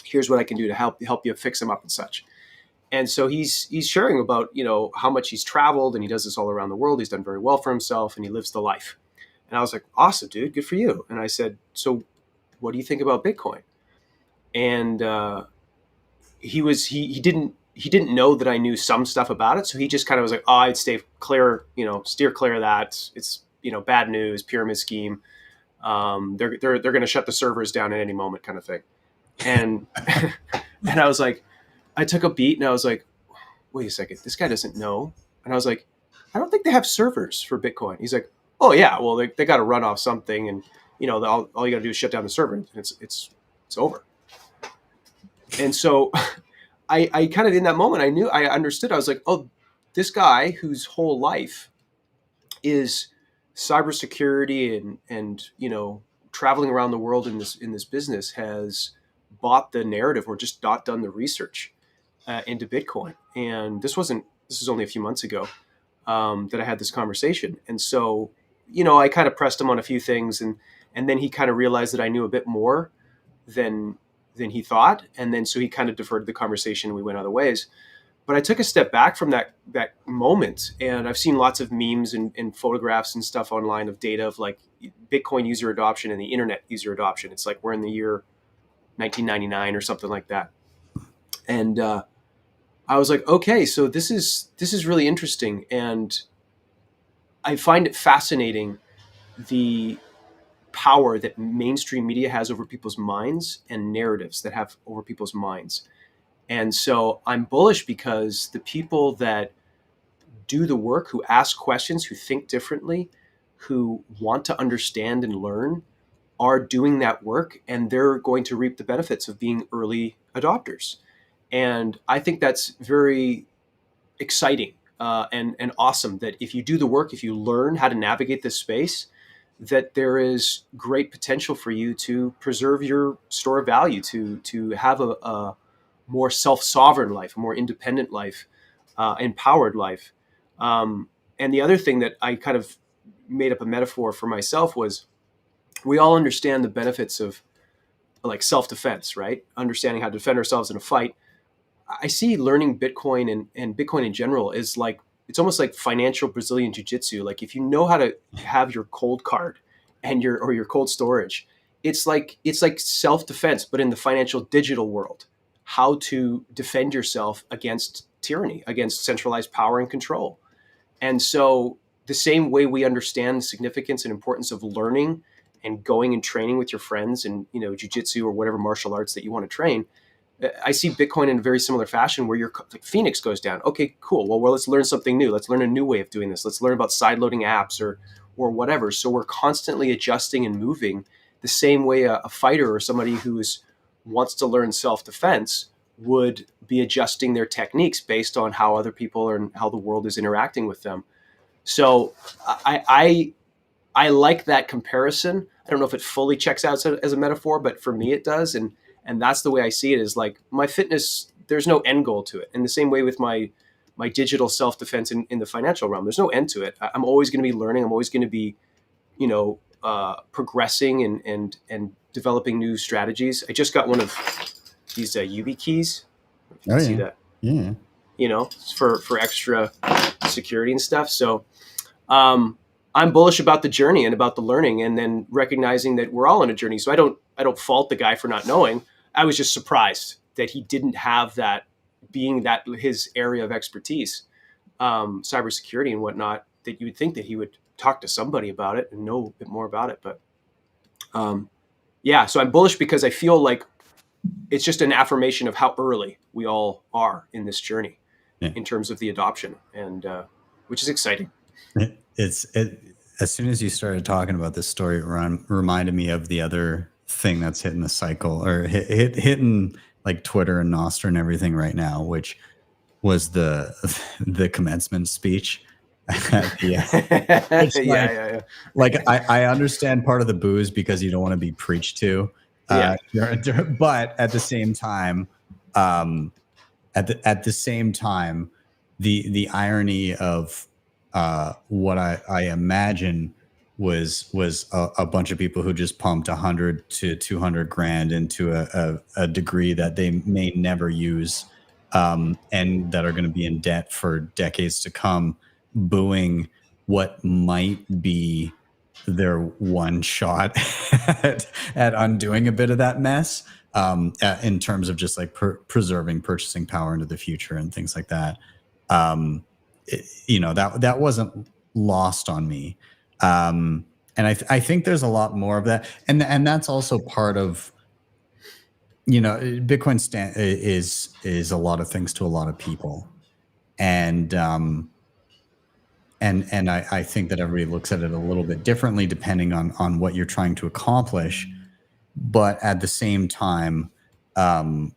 [SPEAKER 5] Here's what I can do to help you fix them up and such. And so he's sharing about, how much he's traveled, and he does this all around the world. He's done very well for himself, and he lives the life. And I was like, awesome, dude, good for you. And I said, so what do you think about Bitcoin? And he didn't know that I knew some stuff about it. So he just kind of was like, oh, I'd steer clear of that. It's, bad news, pyramid scheme. They're going to shut the servers down at any moment, kind of thing. And, and I was like, I took a beat and I was like, wait a second, this guy doesn't know. And I was like, I don't think they have servers for Bitcoin. He's like, oh yeah, well they got to run off something, and all you got to do is shut down the server, and it's over. And so I kind of, in that moment, I understood. I was like, oh, this guy whose whole life is cybersecurity and traveling around the world in this business has bought the narrative, or just not done the research into Bitcoin. And this was only a few months ago that I had this conversation. And so, I kind of pressed him on a few things, and then he kind of realized that I knew a bit more than he thought. And then so he kind of diverted the conversation and we went other ways. But I took a step back from that moment, and I've seen lots of memes and photographs and stuff online of data of Bitcoin user adoption and the internet user adoption. It's like we're in the year 1999 or something like that. And I was like, okay, so this is really interesting. And I find it fascinating, the power that mainstream media has over people's minds, and narratives that have over people's minds. And so I'm bullish because the people that do the work, who ask questions, who think differently, who want to understand and learn, are doing that work, and they're going to reap the benefits of being early adopters. And I think that's very exciting and awesome, that if you do the work, if you learn how to navigate this space, that there is great potential for you to preserve your store of value, to have a more self-sovereign life, a more independent life, empowered life. And the other thing that I kind of made up a metaphor for myself was, we all understand the benefits of like self-defense, right? Understanding how to defend ourselves in a fight. I see learning Bitcoin and Bitcoin in general is like, it's almost like financial Brazilian jiu-jitsu. Like if you know how to have your cold card and your cold storage, it's like self-defense, but in the financial digital world, how to defend yourself against tyranny, against centralized power and control. And so the same way we understand the significance and importance of learning and going and training with your friends and, you know, jiu-jitsu or whatever martial arts that you want to train, I see Bitcoin in a very similar fashion where your like Phoenix goes down. Okay, cool. Well, let's learn something new. Let's learn a new way of doing this. Let's learn about sideloading apps or whatever. So we're constantly adjusting and moving the same way a fighter or somebody who wants to learn self-defense would be adjusting their techniques based on how other people and how the world is interacting with them. So I like that comparison. I don't know if it fully checks out as a metaphor, but for me it does. And that's the way I see it, is like my fitness, there's no end goal to it. In the same way with my digital self-defense in the financial realm, there's no end to it. I'm always going to be learning. I'm always going to be, you know, progressing and developing new strategies. I just got one of these YubiKeys. Keys. You can see that.
[SPEAKER 1] Yeah.
[SPEAKER 5] You know, for extra security and stuff. So I'm bullish about the journey and about the learning, and then recognizing that we're all on a journey. So I don't fault the guy for not knowing. I was just surprised that he didn't have that, being that his area of expertise, cybersecurity and whatnot, that you would think that he would talk to somebody about it and know a bit more about it. But yeah, so I'm bullish because I feel like it's just an affirmation of how early we all are in this journey in terms of the adoption, and which is exciting.
[SPEAKER 1] As soon as you started talking about this story, it reminded me of the other thing that's hitting the cycle, or hitting like Twitter and Nostr and everything right now, which was the commencement speech. Like I understand part of the booze because you don't want to be preached to, but at the same time, the irony of what I imagine was a bunch of people who just pumped 100 to 200 grand into a degree that they may never use, and that are going to be in debt for decades to come, booing what might be their one shot at undoing a bit of that mess, in terms of just like preserving purchasing power into the future and things like that. You know, that wasn't lost on me. And I think there's a lot more of that. And that's also part of, you know, Bitcoin is a lot of things to a lot of people. And I think that everybody looks at it a little bit differently depending on what you're trying to accomplish. But at the same time, there's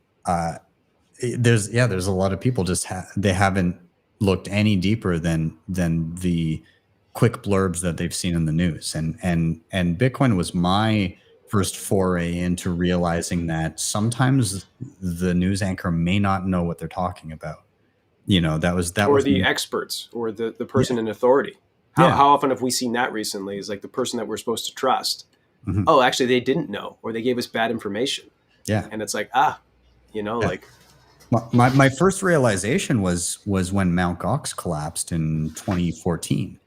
[SPEAKER 1] a lot of people just they haven't looked any deeper than the quick blurbs that they've seen in the news. And Bitcoin was my first foray into realizing that sometimes the news anchor may not know what they're talking about. You know, that was
[SPEAKER 5] the experts or the person in authority. How often have we seen that recently? Is like the person that we're supposed to trust. Mm-hmm. Oh, actually they didn't know, or they gave us bad information. Yeah. And it's like, you know, like
[SPEAKER 1] my first realization was when Mt. Gox collapsed in 2014.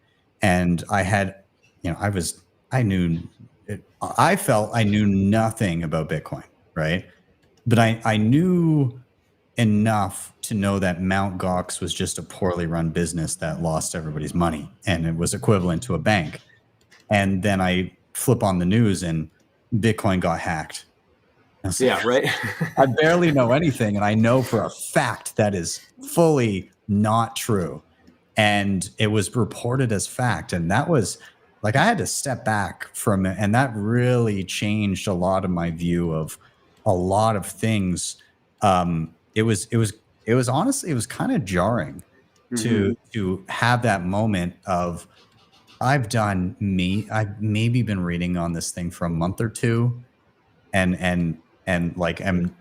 [SPEAKER 1] And I had, you know, I felt I knew nothing about Bitcoin, right? But I knew enough to know that Mt. Gox was just a poorly run business that lost everybody's money, and it was equivalent to a bank. And then I flip on the news and Bitcoin got hacked.
[SPEAKER 5] Right.
[SPEAKER 1] I barely know anything, and I know for a fact that is fully not true. And it was reported as fact. And that was like, I had to step back from it. And that really changed a lot of my view of a lot of things. It was honestly, it was kind of jarring to have that moment of, I've maybe been reading on this thing for a month or two, and like I'm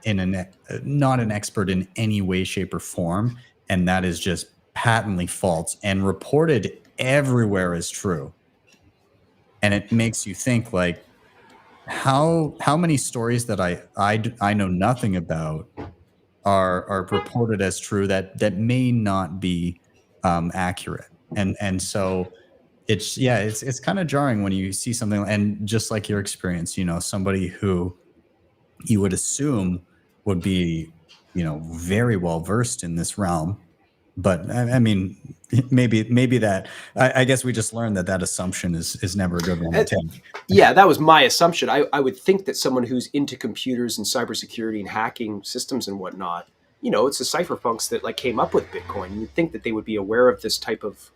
[SPEAKER 1] not an expert in any way, shape, or form. And that is just patently false and reported everywhere as true. And it makes you think, like, how many stories that I know nothing about are purported as true that may not be accurate, and so it's kind of jarring when you see something, and just like your experience, somebody who you would assume would be very well versed in this realm, but I mean, maybe that I guess we just learned that assumption is never a good one to take.
[SPEAKER 5] Yeah, that was my assumption. I would think that someone who's into computers and cybersecurity and hacking systems and whatnot, it's the cypherpunks that like came up with Bitcoin. You'd think that they would be aware of this type of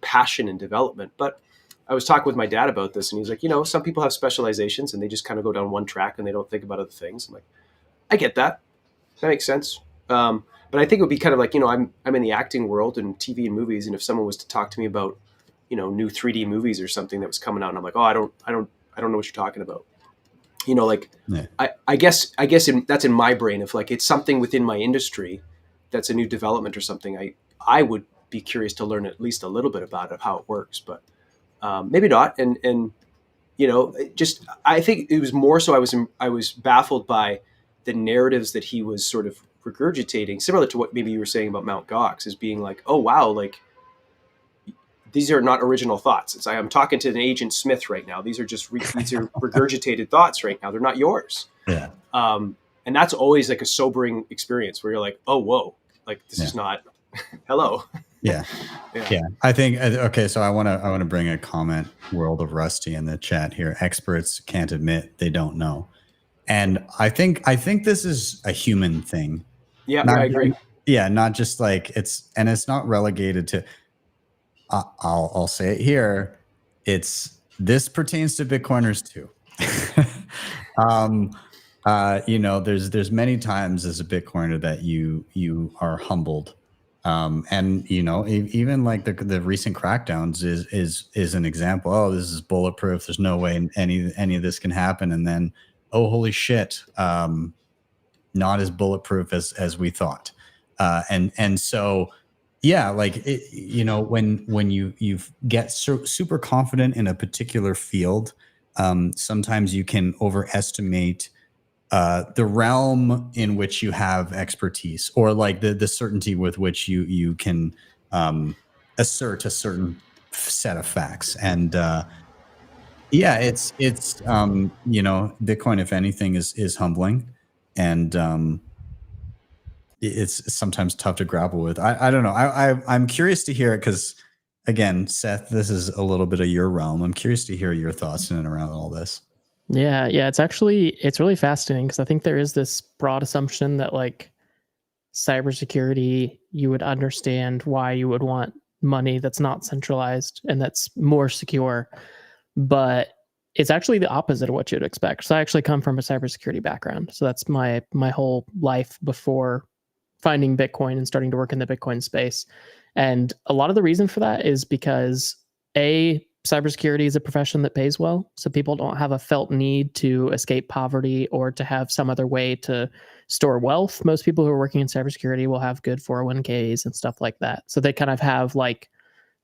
[SPEAKER 5] passion and development. But I was talking with my dad about this, and he's like, some people have specializations and they just kind of go down one track and they don't think about other things. I'm like, I get that. That makes sense. But I think it would be kind of like, I'm in the acting world and TV and movies, and if someone was to talk to me about, new 3D movies or something that was coming out, and I'm like, oh, I don't know what you're talking about. I guess that's in my brain. If like it's something within my industry that's a new development or something, I would be curious to learn at least a little bit about it, how it works, but maybe not. And just I think it was more so I was baffled by the narratives that he was sort of regurgitating, similar to what maybe you were saying about Mt. Gox, as being like, oh wow, like these are not original thoughts. It's like I'm talking to an Agent Smith right now. These are just these are regurgitated thoughts right now. They're not yours.
[SPEAKER 1] Yeah.
[SPEAKER 5] And that's always like a sobering experience where you're like, oh whoa, like this is not. Hello.
[SPEAKER 1] Yeah. I think okay. So I want to bring a comment. World of Rusty in the chat here. Experts can't admit they don't know, and I think this is a human thing.
[SPEAKER 5] Yeah, I agree.
[SPEAKER 1] Yeah, not just like it's not relegated to. I'll say it here. This pertains to Bitcoiners too. There's many times as a Bitcoiner that you are humbled. And even like the recent crackdowns is an example. Oh, this is bulletproof. There's no way any of this can happen. And then, oh, holy shit, not as bulletproof as we thought. And so, yeah, like when you get super confident in a particular field, sometimes you can overestimate the realm in which you have expertise, or like the certainty with which you can assert a certain set of facts. And it's Bitcoin, if anything, is humbling, and it's sometimes tough to grapple with. I don't know. I'm curious to hear it, because again, Seth, this is a little bit of your realm. I'm curious to hear your thoughts in and around all this.
[SPEAKER 3] Yeah, it's really fascinating, because I think there is this broad assumption that like cybersecurity, you would understand why you would want money that's not centralized and that's more secure, but it's actually the opposite of what you'd expect. So I actually come from a cybersecurity background. So that's my whole life before finding Bitcoin and starting to work in the Bitcoin space. And a lot of the reason for that is because cybersecurity is a profession that pays well. So people don't have a felt need to escape poverty or to have some other way to store wealth. Most people who are working in cybersecurity will have good 401ks and stuff like that. So they kind of have like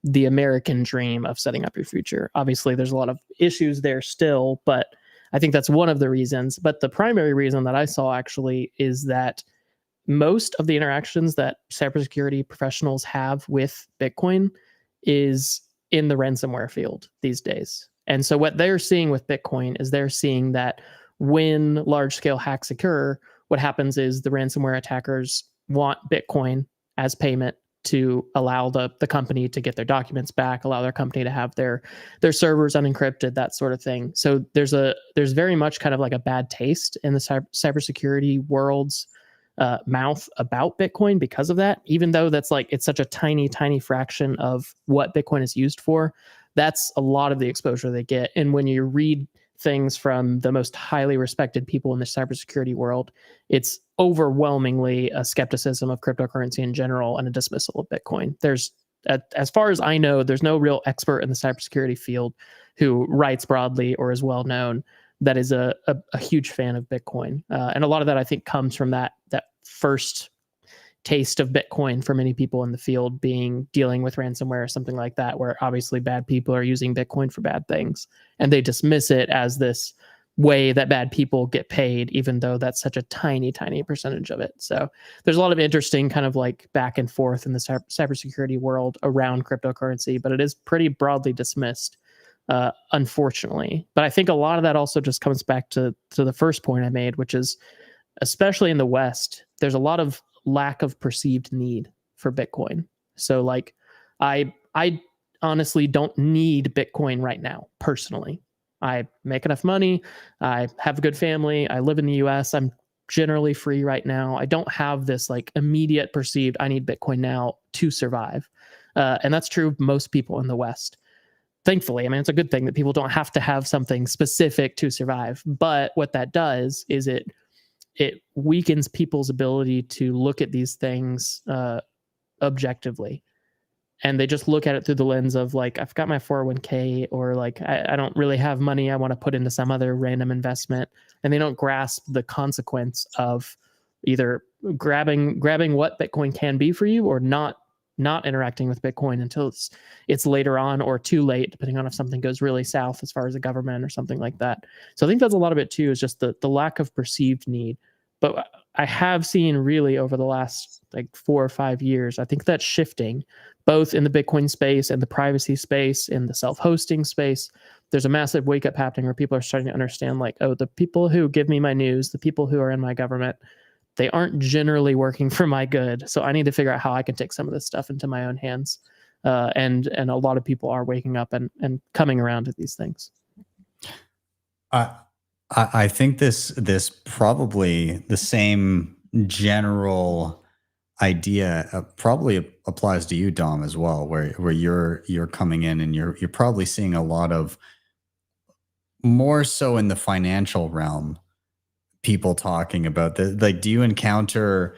[SPEAKER 3] the American dream of setting up your future. Obviously, there's a lot of issues there still, but I think that's one of the reasons. But the primary reason that I saw actually is that most of the interactions that cybersecurity professionals have with Bitcoin is in the ransomware field these days. And so what they're seeing with Bitcoin is they're seeing that when large-scale hacks occur, what happens is the ransomware attackers want Bitcoin as payment to allow the company to get their documents back, allow their company to have their servers unencrypted, that sort of thing. So there's very much kind of like a bad taste in the cybersecurity world's mouth about Bitcoin because of that. Even though that's like, it's such a tiny fraction of what Bitcoin is used for, that's a lot of the exposure they get. And when you read things from the most highly respected people in the cybersecurity world, it's overwhelmingly a skepticism of cryptocurrency in general and a dismissal of Bitcoin. As far as I know, there's no real expert in the cybersecurity field who writes broadly or is well known that is a huge fan of Bitcoin. And a lot of that, I think, comes from that first taste of Bitcoin for many people in the field being dealing with ransomware or something like that, where obviously bad people are using Bitcoin for bad things. And they dismiss it as this way that bad people get paid, even though that's such a tiny percentage of it. So there's a lot of interesting kind of like back and forth in the cybersecurity world around cryptocurrency, but it is pretty broadly dismissed, unfortunately. But I think a lot of that also just comes back to the first point I made, which is, especially in the West, there's a lot of lack of perceived need for Bitcoin. So like I honestly don't need Bitcoin right now, personally. I make enough money. I have a good family. I live in the US. I'm generally free right now. I don't have this like immediate perceived, I need Bitcoin now to survive. And that's true of most people in the West. Thankfully, I mean, it's a good thing that people don't have to have something specific to survive. But what that does is it weakens people's ability to look at these things objectively. And they just look at it through the lens of like, I've got my 401k, or like, I don't really have money I want to put into some other random investment. And they don't grasp the consequence of either grabbing what Bitcoin can be for you, or not interacting with Bitcoin until it's later on, or too late, depending on if something goes really south as far as the government or something like that. So I think that's a lot of it too, is just the lack of perceived need. But I have seen really over the last like 4 or 5 years, I think that's shifting, both in the Bitcoin space and the privacy space, in the self-hosting space. There's a massive wake up happening where people are starting to understand like, oh, the people who give me my news, the people who are in my government, they aren't generally working for my good. So I need to figure out how I can take some of this stuff into my own hands. And a lot of people are waking up and coming around to these things.
[SPEAKER 1] I think this probably the same general idea probably applies to you, Dom, as well, where you're coming in and you're probably seeing a lot of, more so in the financial realm, people talking about the, like, do you encounter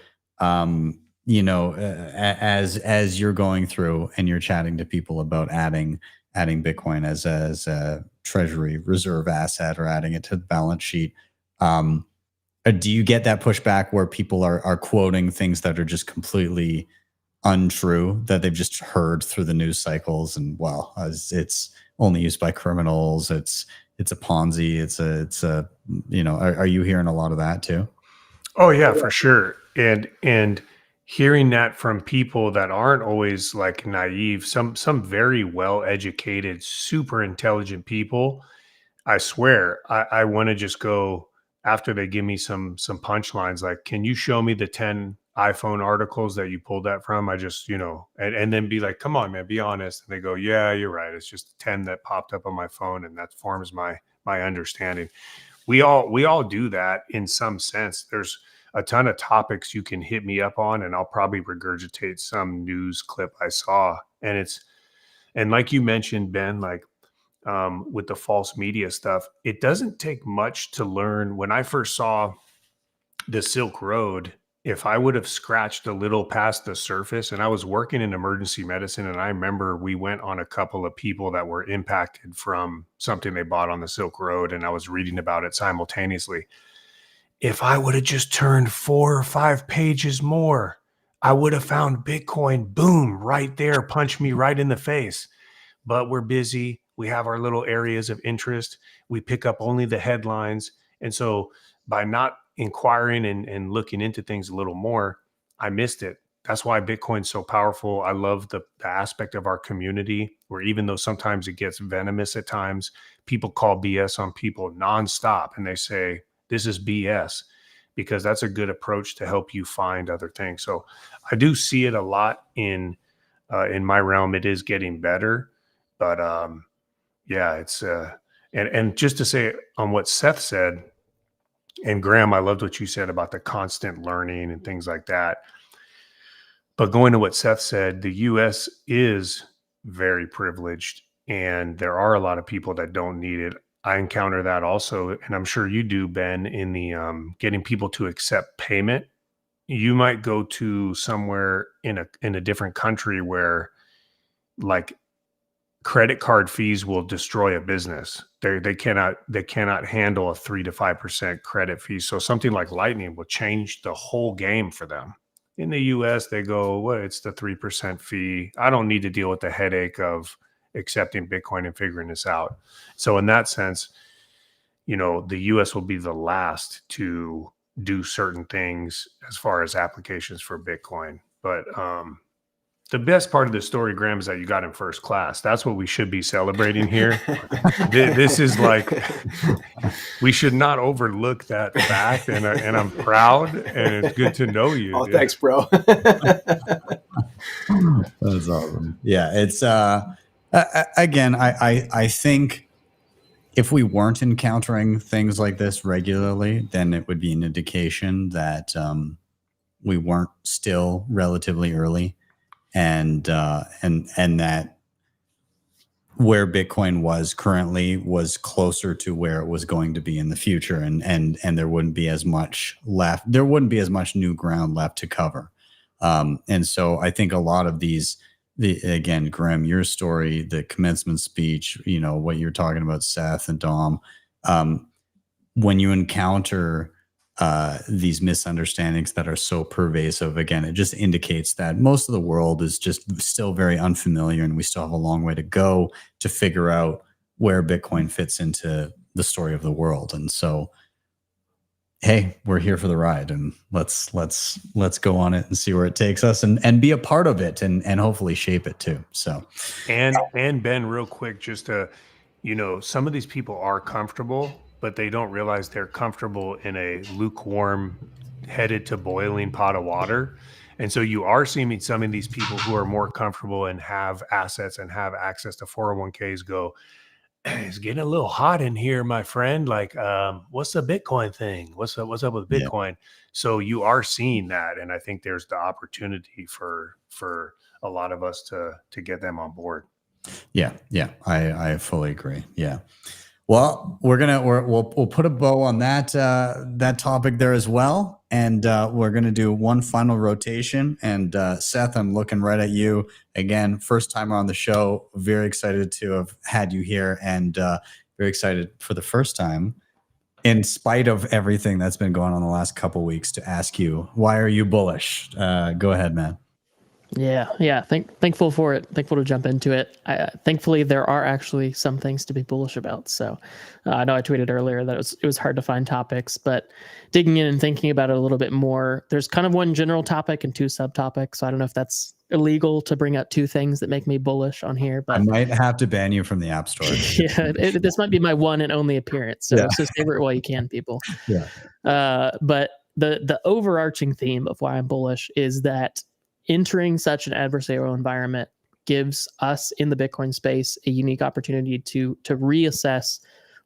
[SPEAKER 1] you know, as you're going through and you're chatting to people about adding Bitcoin as a treasury reserve asset, or adding it to the balance sheet, do you get that pushback where people are quoting things that are just completely untrue, that they've just heard through the news cycles, and well, it's only used by criminals, it's a Ponzi, it's a you know, are you hearing a lot of that too?
[SPEAKER 4] Oh yeah, for sure. And hearing that from people that aren't always like naive, some very well educated, super intelligent people, I swear, I want to just go, after they give me some punchlines, like, can you show me the 10 iPhone articles that you pulled that from? I just, you know, and then be like, come on, man, be honest. And they go, yeah, you're right. It's just 10 that popped up on my phone, and that forms my understanding. We all do that in some sense. There's a ton of topics you can hit me up on, and I'll probably regurgitate some news clip I saw. And like you mentioned, Ben, like, with the false media stuff, it doesn't take much to learn. When I first saw the Silk Road, if I would have scratched a little past the surface, and I was working in emergency medicine, and I remember we went on a couple of people that were impacted from something they bought on the Silk Road, and I was reading about it simultaneously. If I would have just turned 4 or 5 pages more, I would have found Bitcoin, boom, right there, punch me right in the face. But we're busy. We have our little areas of interest. We pick up only the headlines. And so by not inquiring and looking into things a little more, I missed it. That's why Bitcoin's so powerful. I love the aspect of our community, where even though sometimes it gets venomous at times, people call BS on people nonstop, and they say, this is BS, because that's a good approach to help you find other things. So I do see it a lot in my realm. It is getting better, but yeah, it's and just to say on what Seth said, and Graham, I loved what you said about the constant learning and things like that. But going to what Seth said, the US is very privileged, and there are a lot of people that don't need it. I encounter that also, and I'm sure you do, Ben, in the getting people to accept payment. You might go to somewhere in a different country where, like, credit card fees will destroy a business. They cannot handle a 3 to 5% credit fee. So something like Lightning will change the whole game for them. In the US, they go, well, it's the 3% fee. I don't need to deal with the headache of accepting Bitcoin and figuring this out. So in that sense, the US will be the last to do certain things as far as applications for Bitcoin. But the best part of the story, Graham, is that you got in first class. That's what we should be celebrating here. This is like, we should not overlook that fact. And I'm proud, and it's good to know you.
[SPEAKER 5] Oh, dude. Thanks, bro.
[SPEAKER 1] That's awesome. Yeah, it's again, I think if we weren't encountering things like this regularly, then it would be an indication that we weren't still relatively early, and that where Bitcoin was currently was closer to where it was going to be in the future, and there wouldn't be as much left. There wouldn't be as much new ground left to cover. And so I think a lot of these, again, Graham, your story, the commencement speech, what you're talking about, Seth and Dom, when you encounter these misunderstandings that are so pervasive, again, it just indicates that most of the world is just still very unfamiliar, and we still have a long way to go to figure out where Bitcoin fits into the story of the world. And so, hey, we're here for the ride, and let's go on it and see where it takes us, and be a part of it, and hopefully shape it too. So,
[SPEAKER 4] and Ben, real quick, just to, some of these people are comfortable, but they don't realize they're comfortable in a lukewarm, headed to boiling pot of water. And so you are seeing some of these people who are more comfortable and have assets and have access to 401ks go, it's getting a little hot in here, my friend. Like, what's the Bitcoin thing? What's up with Bitcoin? Yeah. So you are seeing that. And I think there's the opportunity for a lot of us to get them on board.
[SPEAKER 1] Yeah. I fully agree. Yeah. Well, we'll put a bow on that topic there as well, and we're gonna do one final rotation. And Seth, I'm looking right at you again. First time on the show. Very excited to have had you here, and very excited for the first time, in spite of everything that's been going on the last couple of weeks, to ask you, why are you bullish? Go ahead, man.
[SPEAKER 3] Yeah. Thankful for it. Thankful to jump into it. Thankfully, there are actually some things to be bullish about. So I know I tweeted earlier that it was hard to find topics, but digging in and thinking about it a little bit more, there's kind of one general topic and two subtopics. So I don't know if that's illegal to bring up two things that make me bullish on here, but
[SPEAKER 1] I might have to ban you from the App Store.
[SPEAKER 3] Yeah, this might be my one and only appearance. So just favorite while you can, people.
[SPEAKER 1] Yeah.
[SPEAKER 3] But the overarching theme of why I'm bullish is that entering such an adversarial environment gives us in the Bitcoin space a unique opportunity to reassess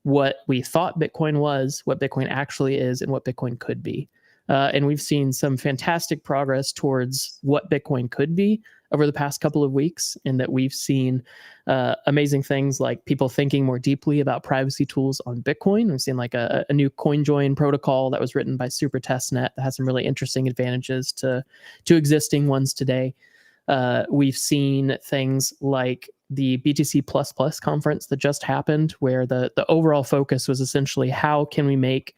[SPEAKER 3] what we thought Bitcoin was, what Bitcoin actually is, and what Bitcoin could be. And we've seen some fantastic progress towards what Bitcoin could be over the past couple of weeks, in that we've seen amazing things like people thinking more deeply about privacy tools on Bitcoin. We've seen like a new CoinJoin protocol that was written by SuperTestNet that has some really interesting advantages to existing ones today. We've seen things like the BTC++ conference that just happened, where the overall focus was essentially how can we make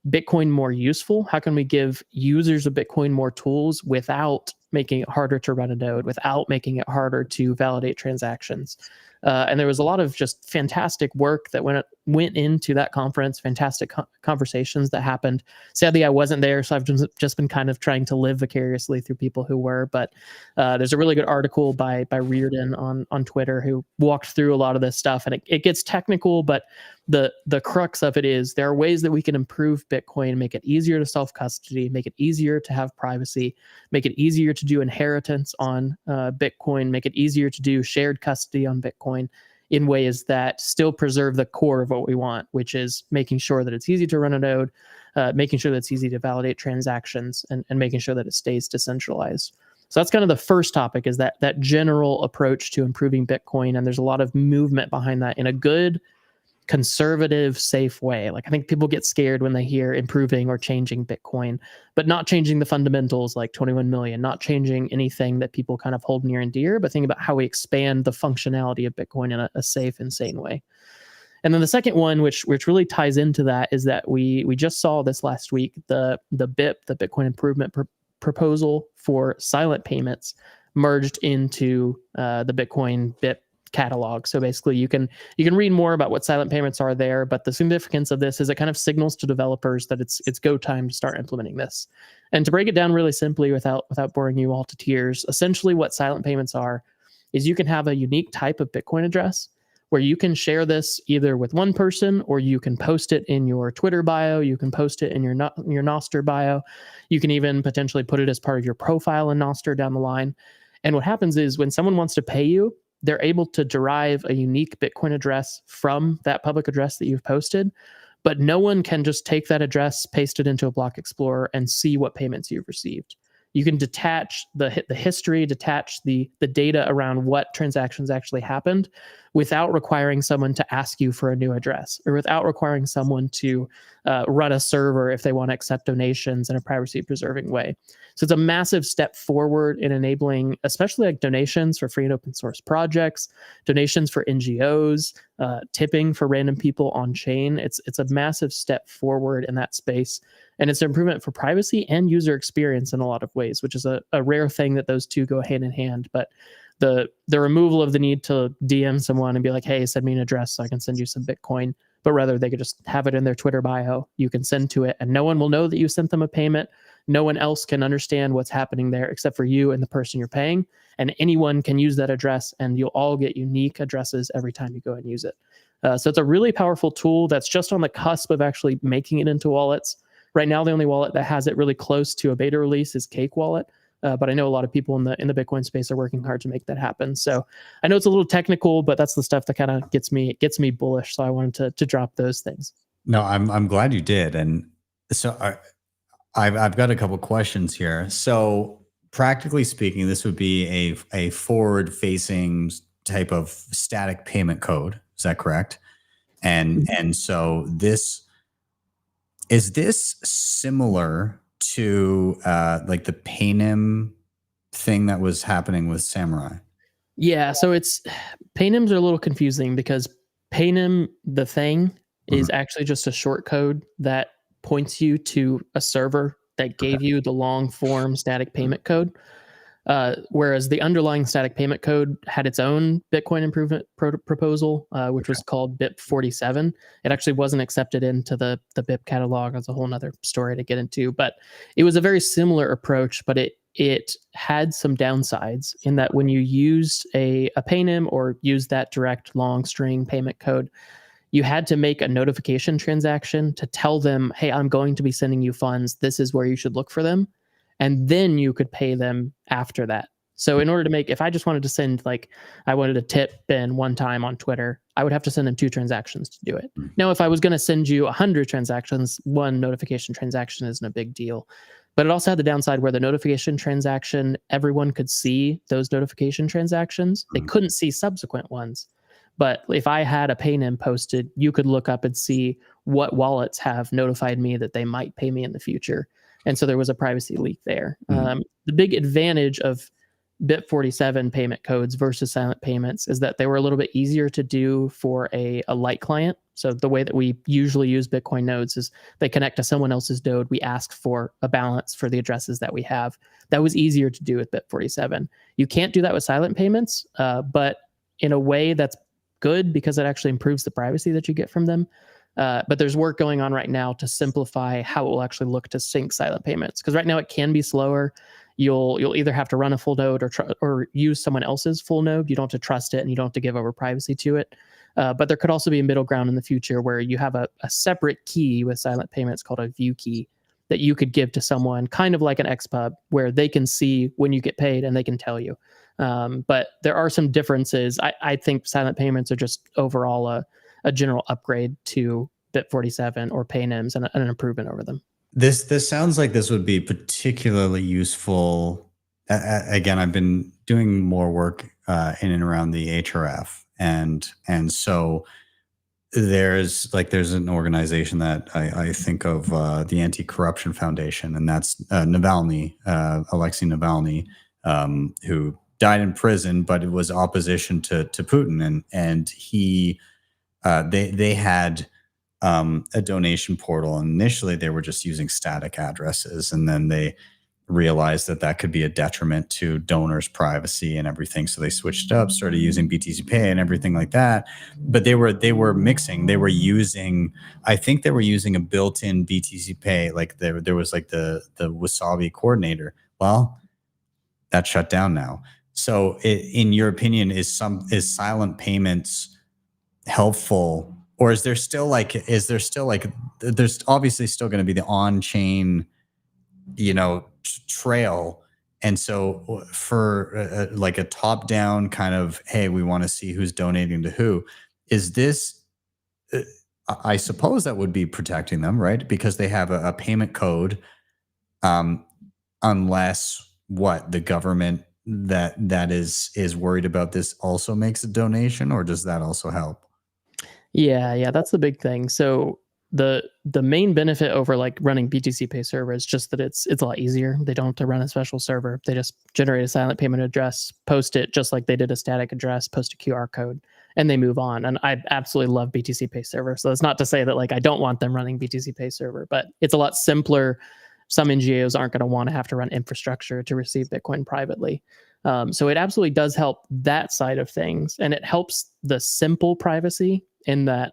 [SPEAKER 3] Bitcoin more useful? How can we give users of Bitcoin more tools without making it harder to run a node, without making it harder to validate transactions? And there was a lot of just fantastic work that went into that conference, fantastic conversations that happened. Sadly, I wasn't there, so I've just been kind of trying to live vicariously through people who were. But there's a really good article by Reardon on Twitter who walked through a lot of this stuff, and it gets technical, but the crux of it is there are ways that we can improve Bitcoin, make it easier to self-custody, make it easier to have privacy, make it easier to do inheritance on Bitcoin, make it easier to do shared custody on Bitcoin in ways that still preserve the core of what we want, which is making sure that it's easy to run a node, making sure that it's easy to validate transactions, and making sure that it stays decentralized. So that's kind of the first topic, is that general approach to improving Bitcoin. And there's a lot of movement behind that in a good, conservative, safe way. Like, I think people get scared when they hear improving or changing Bitcoin, but not changing the fundamentals like 21 million, not changing anything that people kind of hold near and dear, but think about how we expand the functionality of Bitcoin in a safe and sane way. And then the second one, which really ties into that, is that we just saw this last week, the BIP, the Bitcoin Improvement Proposal for silent payments, merged into the Bitcoin BIP catalog. So basically you can read more about what silent payments are there, but the significance of this is it kind of signals to developers that it's go time to start implementing this. And to break it down really simply without boring you all to tears, essentially what silent payments are is you can have a unique type of Bitcoin address where you can share this either with one person, or you can post it in your Twitter bio, you can post it in your Nostr bio, you can even potentially put it as part of your profile in Nostr down the line. And what happens is when someone wants to pay you, they're able to derive a unique Bitcoin address from that public address that you've posted, but no one can just take that address, paste it into a block explorer, and see what payments you've received. You can detach the history, detach the data around what transactions actually happened without requiring someone to ask you for a new address, or without requiring someone to run a server if they want to accept donations in a privacy-preserving way. So it's a massive step forward in enabling, especially like donations for free and open source projects, donations for NGOs, tipping for random people on chain. It's a massive step forward in that space. And it's an improvement for privacy and user experience in a lot of ways, which is a rare thing that those two go hand in hand. But the removal of the need to DM someone and be like, hey, send me an address so I can send you some Bitcoin, but rather they could just have it in their Twitter bio. You can send to it and no one will know that you sent them a payment. No one else can understand what's happening there except for you and the person you're paying. And anyone can use that address, and you'll all get unique addresses every time you go and use it. So it's a really powerful tool that's just on the cusp of actually making it into wallets. Right now, the only wallet that has it really close to a beta release is Cake Wallet. But I know a lot of people in the Bitcoin space are working hard to make that happen. So I know it's a little technical, but that's the stuff that kind of gets me bullish. So I wanted to drop those things.
[SPEAKER 1] No, I'm glad you did. And so I've got a couple questions here. So practically speaking, this would be a forward-facing type of static payment code. Is that correct? And so is this similar to like the Paynim thing that was happening with Samurai?
[SPEAKER 3] Yeah, so Paynims are a little confusing because Paynim, the thing, is actually just a short code that points you to a server that gave you the long form static payment code. Whereas the underlying static payment code had its own Bitcoin improvement proposal, which was called BIP 47. It actually wasn't accepted into the BIP catalog. That's a whole nother story to get into, but it was a very similar approach, but it had some downsides in that when you used a Paynim or used that direct long string payment code, you had to make a notification transaction to tell them, hey, I'm going to be sending you funds. This is where you should look for them. And then you could pay them after that. So in order to if I just wanted to send, like, I wanted to tip Ben one time on Twitter, I would have to send him 2 transactions to do it. Now, if I was going to send you 100 transactions, 1 notification transaction isn't a big deal. But it also had the downside where the notification transaction, everyone could see those notification transactions. They couldn't see subsequent ones. But if I had a Paynim posted, you could look up and see what wallets have notified me that they might pay me in the future. And so there was a privacy leak there. The big advantage of BIP 47 payment codes versus silent payments is that they were a little bit easier to do for a light client. So the way that we usually use Bitcoin nodes is they connect to someone else's node. We ask for a balance for the addresses that we have. That was easier to do with BIP 47. You can't do that with silent payments, but in a way that's good because it actually improves the privacy that you get from them. But there's work going on right now to simplify how it will actually look to sync silent payments. Because right now it can be slower. You'll either have to run a full node or use someone else's full node. You don't have to trust it and you don't have to give over privacy to it. But there could also be a middle ground in the future where you have a separate key with silent payments called a view key that you could give to someone, kind of like an XPub, where they can see when you get paid and they can tell you. But there are some differences. I think silent payments are just overall a general upgrade to BIP 47 or Paynims and an improvement over them.
[SPEAKER 1] This sounds like this would be particularly useful. Again, I've been doing more work in and around the HRF, and so there's an organization that I think of, the Anti-Corruption Foundation, and that's Navalny, Alexei Navalny, who died in prison, but it was opposition to Putin, and he they had a donation portal, and initially they were just using static addresses, and then they realized that that could be a detriment to donors' privacy and everything. So they switched up, started using BTC Pay and everything like that. But they were mixing. They were using, I think they were using a built-in BTC Pay. Like there was like the Wasabi coordinator. Well, that's shut down now. So in your opinion, is silent payments helpful, or is there still like there's obviously still going to be the on-chain, trail. And so for like a top down kind of, hey, we want to see who's donating to who, is this, I suppose that would be protecting them, right? Because they have a payment code, unless what the government that is worried about this also makes a donation, or does that also help?
[SPEAKER 3] Yeah, that's the big thing. So the main benefit over like running BTC Pay server is just that it's a lot easier. They don't have to run a special server. They just generate a silent payment address, post it just like they did a static address, post a QR code, and they move on. And I absolutely love BTC Pay server. So that's not to say that like I don't want them running BTC Pay server, but it's a lot simpler. Some NGOs aren't going to want to have to run infrastructure to receive Bitcoin privately. So it absolutely does help that side of things. And it helps the simple privacy in that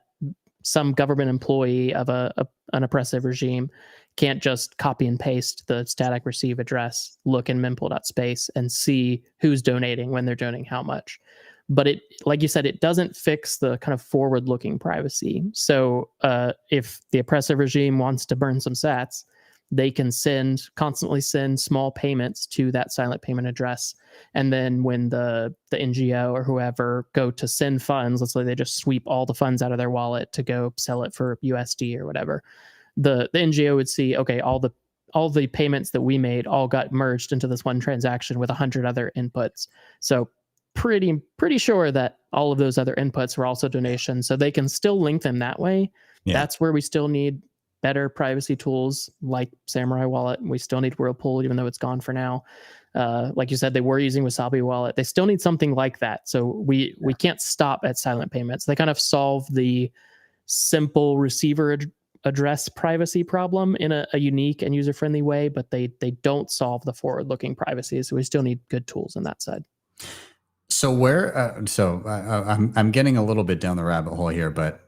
[SPEAKER 3] some government employee of an oppressive regime can't just copy and paste the static receive address, look in mempool.space and see who's donating, when they're donating how much. But it, like you said, it doesn't fix the kind of forward-looking privacy. So if the oppressive regime wants to burn some sats, they can constantly send small payments to that silent payment address. And then when the NGO or whoever go to send funds, let's say they just sweep all the funds out of their wallet to go sell it for USD or whatever, the NGO would see, okay, all the payments that we made all got merged into this one transaction with 100 other inputs. So pretty sure that all of those other inputs were also donations. So they can still link them that way. Yeah. That's where we still need better privacy tools like Samurai Wallet. We still need Whirlpool, even though it's gone for now. Like you said, they were using Wasabi Wallet. They still need something like that. So we can't stop at silent payments. They kind of solve the simple receiver address privacy problem in a unique and user-friendly way, but they don't solve the forward-looking privacy. So we still need good tools on that side.
[SPEAKER 1] So I'm getting a little bit down the rabbit hole here, but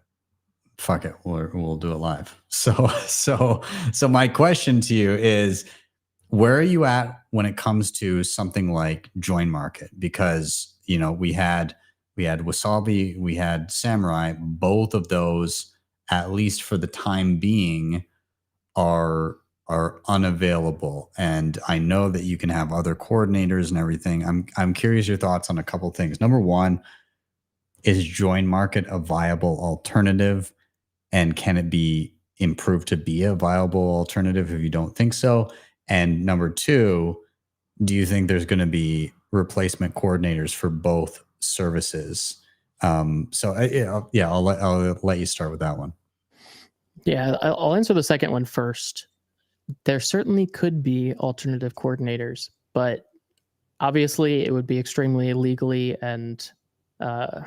[SPEAKER 1] fuck it, we'll do it live. So my question to you is, where are you at when it comes to something like Join Market? Because we had Wasabi, we had Samurai. Both of those, at least for the time being, are unavailable. And I know that you can have other coordinators and everything. I'm curious your thoughts on a couple of things. Number one, is Join Market a viable alternative? And can it be improved to be a viable alternative if you don't think so? And number two, do you think there's going to be replacement coordinators for both services? I'll let you start with that one.
[SPEAKER 3] Yeah, I'll answer the second one first. There certainly could be alternative coordinators, but obviously it would be extremely illegally, and I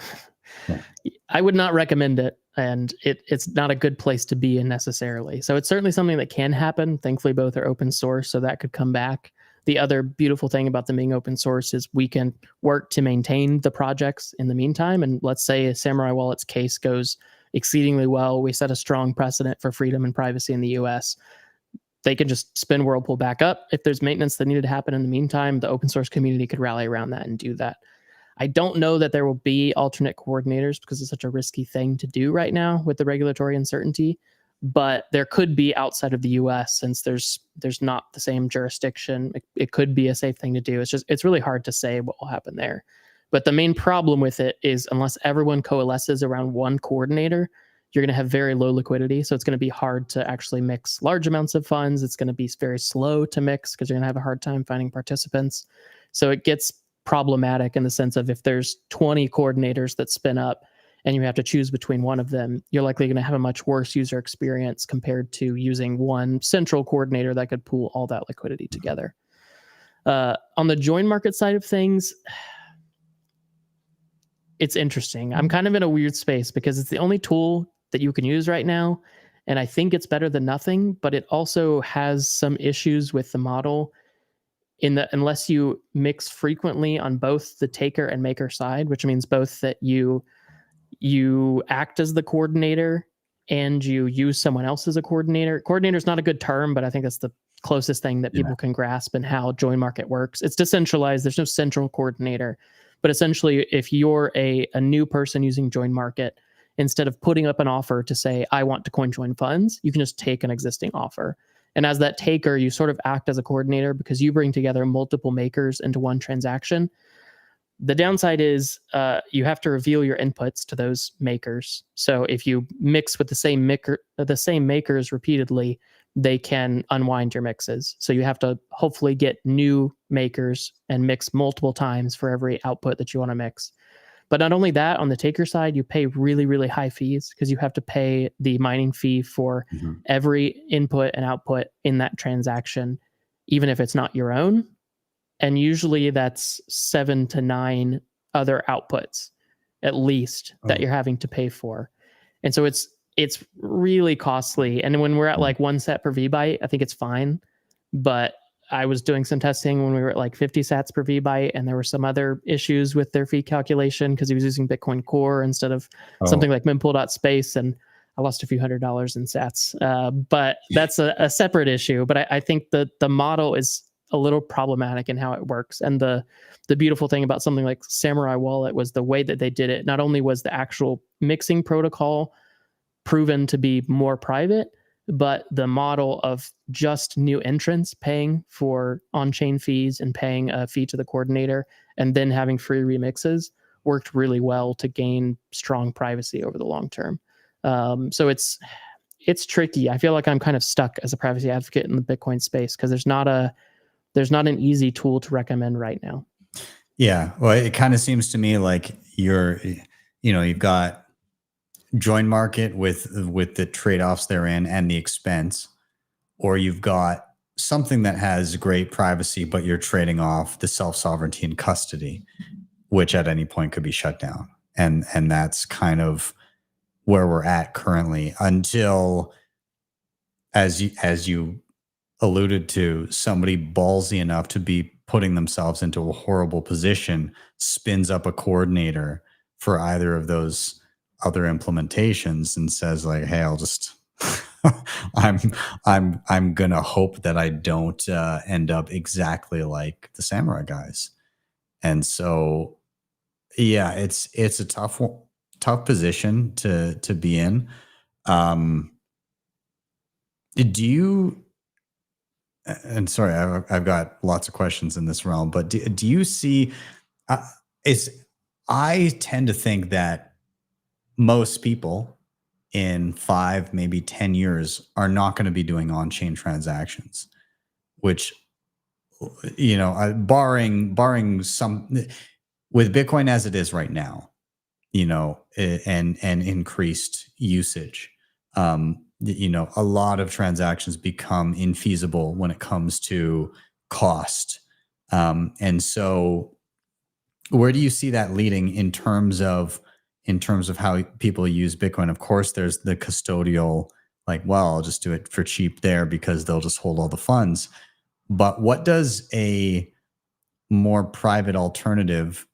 [SPEAKER 3] would not recommend it. And it's not a good place to be in necessarily. So it's certainly something that can happen. Thankfully, both are open source, so that could come back. The other beautiful thing about them being open source is we can work to maintain the projects in the meantime. And let's say a Samurai Wallet's case goes exceedingly well. We set a strong precedent for freedom and privacy in the US. They can just spin Whirlpool back up. If there's maintenance that needed to happen in the meantime, the open source community could rally around that and do that. I don't know that there will be alternate coordinators because it's such a risky thing to do right now with the regulatory uncertainty, but there could be outside of the US since there's not the same jurisdiction. It could be a safe thing to do. It's really hard to say what will happen there. But the main problem with it is unless everyone coalesces around one coordinator, you're going to have very low liquidity. So it's going to be hard to actually mix large amounts of funds. It's going to be very slow to mix because you're going to have a hard time finding participants. So it gets problematic in the sense of if there's 20 coordinators that spin up and you have to choose between one of them, you're likely going to have a much worse user experience compared to using one central coordinator that could pool all that liquidity together. On the Join Market side of things, it's interesting. I'm kind of in a weird space because it's the only tool that you can use right now. And I think it's better than nothing, but it also has some issues with the model. unless you mix frequently on both the taker and maker side, which means both that you act as the coordinator and you use someone else as a coordinator. Coordinator is not a good term, but I think that's the closest thing that people can grasp in how join market works. It's decentralized. There's no central coordinator, but essentially if you're a new person using join market, instead of putting up an offer to say, I want to coin join funds, you can just take an existing offer. And as that taker, you sort of act as a coordinator because you bring together multiple makers into one transaction. The downside is you have to reveal your inputs to those makers. So if you mix with the same makers repeatedly, they can unwind your mixes. So you have to hopefully get new makers and mix multiple times for every output that you want to mix. But not only that, on the taker side, you pay really, really high fees because you have to pay the mining fee for every input and output in that transaction, even if it's not your own. And usually that's 7 to 9 other outputs, at least, that you're having to pay for. And so it's really costly. And when we're at like 1 sat per VByte, I think it's fine. But I was doing some testing when we were at like 50 sats per VByte, and there were some other issues with their fee calculation because he was using Bitcoin Core instead of something like mempool.space, and I lost a few $100s in sats. But that's a separate issue. But I think that the model is a little problematic in how it works. And the beautiful thing about something like Samurai Wallet was the way that they did it. Not only was the actual mixing protocol proven to be more private, but the model of just new entrants paying for on-chain fees and paying a fee to the coordinator and then having free remixes worked really well to gain strong privacy over the long term. So it's tricky. I feel like I'm kind of stuck as a privacy advocate in the Bitcoin space because there's not an easy tool to recommend right now.
[SPEAKER 1] Yeah. Well, it kind of seems to me like you've got join market with the trade-offs therein and the expense, or you've got something that has great privacy, but you're trading off the self-sovereignty and custody, which at any point could be shut down. And that's kind of where we're at currently until, as you alluded to, somebody ballsy enough to be putting themselves into a horrible position spins up a coordinator for either of those other implementations and says like, hey, I'll just I'm gonna hope that I don't end up exactly like the Samurai guys. And so yeah, it's a tough position to be in. Do you, and sorry, I've got lots of questions in this realm, but do you see, I tend to think that most people in 5, maybe 10 years are not going to be doing on-chain transactions, which, barring some, with Bitcoin as it is right now, and increased usage, a lot of transactions become infeasible when it comes to cost. And so where do you see that leading in terms of how people use Bitcoin? Of course, there's the custodial, like, well, I'll just do it for cheap there because they'll just hold all the funds. But what does a more private alternative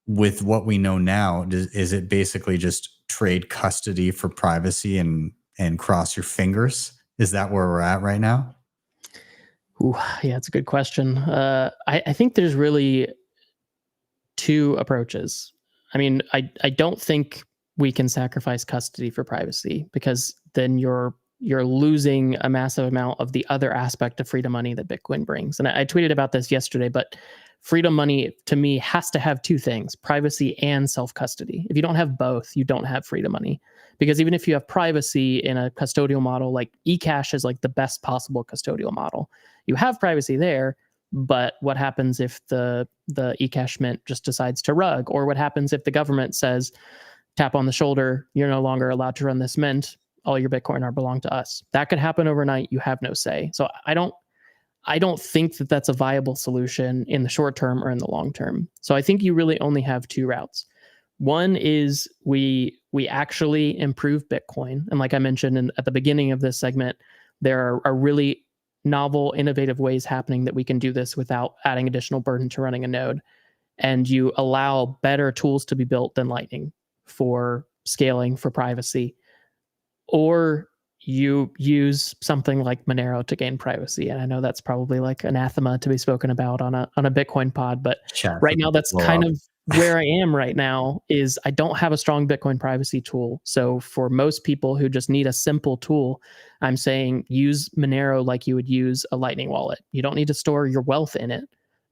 [SPEAKER 1] with what we know now, is it basically just trade custody for privacy and cross your fingers? Is that where we're at right now?
[SPEAKER 3] Ooh, yeah, it's a good question. I think there's really 2 approaches. I mean, I don't think we can sacrifice custody for privacy because then you're losing a massive amount of the other aspect of freedom money that Bitcoin brings. And I tweeted about this yesterday, but freedom money to me has to have 2 things, privacy and self-custody. If you don't have both, you don't have freedom money. Because even if you have privacy in a custodial model, like eCash is like the best possible custodial model. You have privacy there, but what happens if the eCash mint just decides to rug? Or what happens if the government says, tap on the shoulder, you're no longer allowed to run this mint, all your Bitcoin belong to us? That could happen overnight. You have no say. So I don't think that that's a viable solution in the short term or in the long term. So I think you really only have 2 routes. One is we actually improve Bitcoin. And like I mentioned at the beginning of this segment, there are really novel, innovative ways happening that we can do this without adding additional burden to running a node. And you allow better tools to be built than Lightning for scaling, for privacy, or you use something like Monero to gain privacy. And I know that's probably like anathema to be spoken about on a Bitcoin pod, but right now that's kind of where I am right now. Is I don't have a strong Bitcoin privacy tool. So for most people who just need a simple tool, I'm saying use Monero like you would use a Lightning wallet. You don't need to store your wealth in it,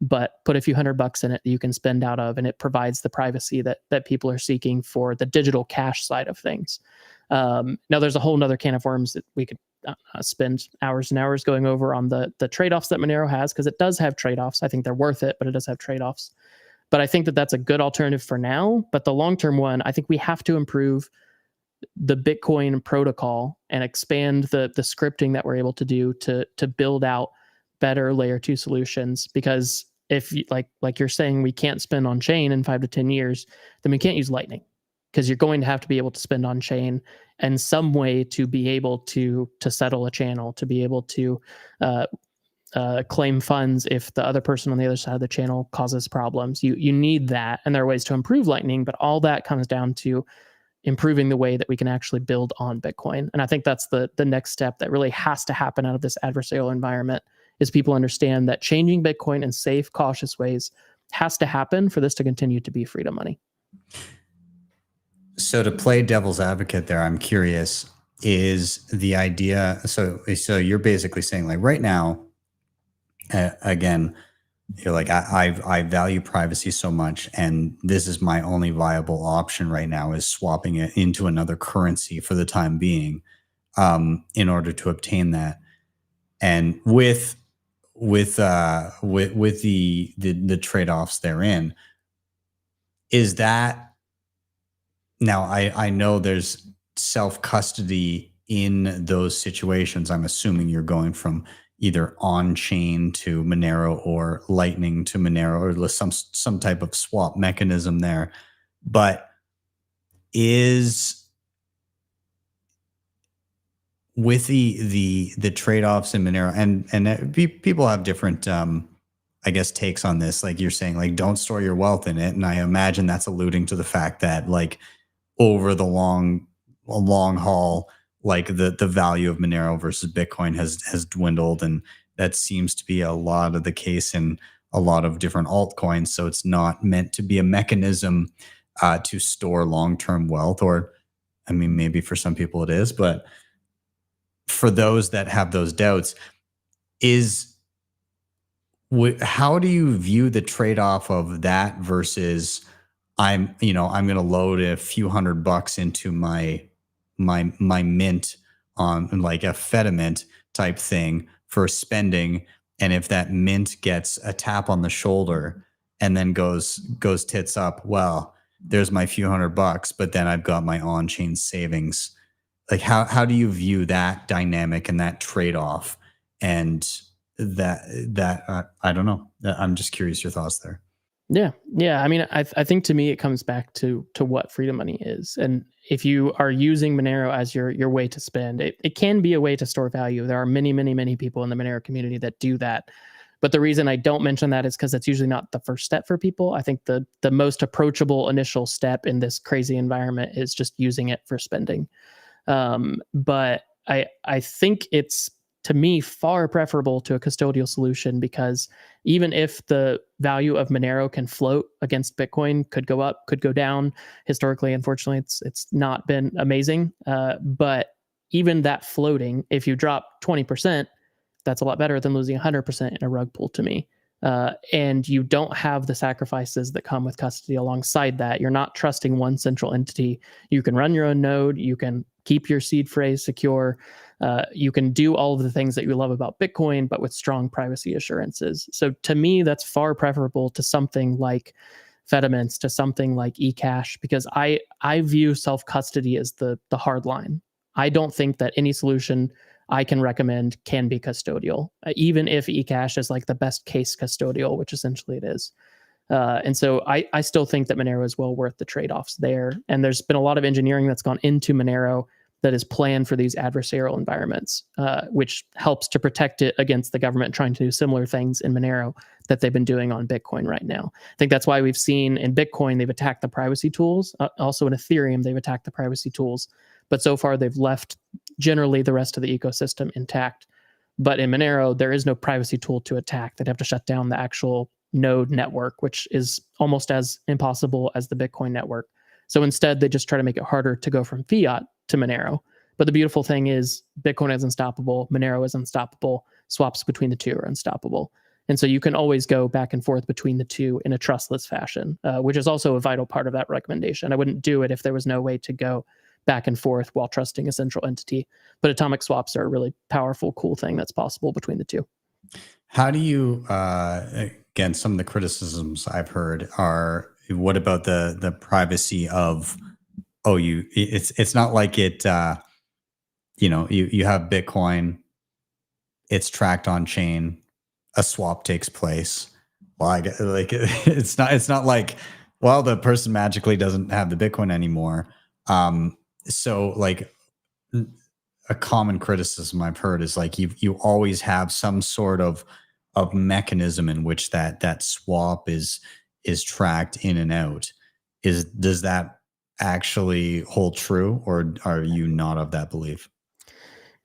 [SPEAKER 3] but put a few $100 in it that you can spend out of, and it provides the privacy that people are seeking for the digital cash side of things. Now there's a whole nother can of worms that we could spend hours and hours going over on the trade-offs that Monero has, because it does have trade-offs. I think they're worth it, but it does have trade-offs. But I think that that's a good alternative for now. But the long-term one, I think we have to improve the Bitcoin protocol and expand the scripting that we're able to do to build out better layer 2 solutions. Because if like you're saying, we can't spend on chain in 5 to 10 years, then we can't use Lightning, because you're going to have to be able to spend on chain and some way to be able to settle a channel, to be able to claim funds if the other person on the other side of the channel causes problems. You need that, and there are ways to improve Lightning, but all that comes down to improving the way that we can actually build on Bitcoin. And I think that's the next step that really has to happen out of this adversarial environment, is people understand that changing Bitcoin in safe, cautious ways has to happen for this to continue to be freedom money.
[SPEAKER 1] So to play devil's advocate there, I'm curious, is the idea, so you're basically saying, like, right now, again, you're like, I value privacy so much, and this is my only viable option right now, is swapping it into another currency for the time being, in order to obtain that. And with the trade-offs therein, is that, now I know there's self-custody in those situations. I'm assuming you're going from either on-chain to Monero or Lightning to Monero, or some type of swap mechanism there. But is, with the trade-offs in Monero, and people have different I guess takes on this. Like you're saying, like, don't store your wealth in it, and I imagine that's alluding to the fact that, like, over the long haul, like the value of Monero versus Bitcoin has dwindled, and that seems to be a lot of the case in a lot of different altcoins. So it's not meant to be a mechanism to store long-term wealth, or, I mean, maybe for some people it is, but for those that have those doubts, how do you view the trade-off of that versus, I'm going to load a few $100 into my mint on, like, a Fedimint type thing for spending, and if that mint gets a tap on the shoulder and then goes tits up, well, there's my few $100, but then I've got my on-chain savings. Like, how do you view that dynamic and that trade-off? And that I don't know. I'm just curious your thoughts there.
[SPEAKER 3] Yeah. I mean, I think to me it comes back to what freedom money is. And if you are using Monero as your way to spend, it can be a way to store value. There are many people in the Monero community that do that. But the reason I don't mention that is because that's usually not the first step for people. I think the most approachable initial step in this crazy environment is just using it for spending. But I think it's, to me, far preferable to a custodial solution, because even if the value of Monero can float against Bitcoin, could go up, could go down. Historically, unfortunately, it's not been amazing. But even that floating, if you drop 20%, that's a lot better than losing 100% in a rug pull to me. And you don't have the sacrifices that come with custody alongside that. You're not trusting one central entity. You can run your own node. You can keep your seed phrase secure. You can do all of the things that you love about Bitcoin, but with strong privacy assurances. So to me, that's far preferable to something like Fedimints, to something like eCash, because I view self-custody as the hard line. I don't think that any solution I can recommend can be custodial, even if eCash is like the best case custodial, which essentially it is. And so I still think that Monero is well worth the trade-offs there. And there's been a lot of engineering that's gone into Monero that is planned for these adversarial environments, which helps to protect it against the government trying to do similar things in Monero that they've been doing on Bitcoin right now. I think that's why we've seen in Bitcoin, they've attacked the privacy tools. Also in Ethereum, they've attacked the privacy tools. But so far, they've left generally the rest of the ecosystem intact. But in Monero, there is no privacy tool to attack. They'd have to shut down the actual node network, which is almost as impossible as the Bitcoin network. So instead, they just try to make it harder to go from fiat to Monero. But the beautiful thing is Bitcoin is unstoppable, Monero is unstoppable, swaps between the two are unstoppable. And so you can always go back and forth between the two in a trustless fashion, which is also a vital part of that recommendation. I wouldn't do it if there was no way to go back and forth while trusting a central entity. But atomic swaps are a really powerful, cool thing that's possible between the two.
[SPEAKER 1] How do you, again, some of the criticisms I've heard are, what about the privacy of, it's not like it, you have Bitcoin, it's tracked on chain, a swap takes place. Well, it's not like, well, the person magically doesn't have the Bitcoin anymore. So like a common criticism I've heard is like you always have some sort of mechanism in which that swap is tracked in and out. Does that actually hold true, or are you not of that belief?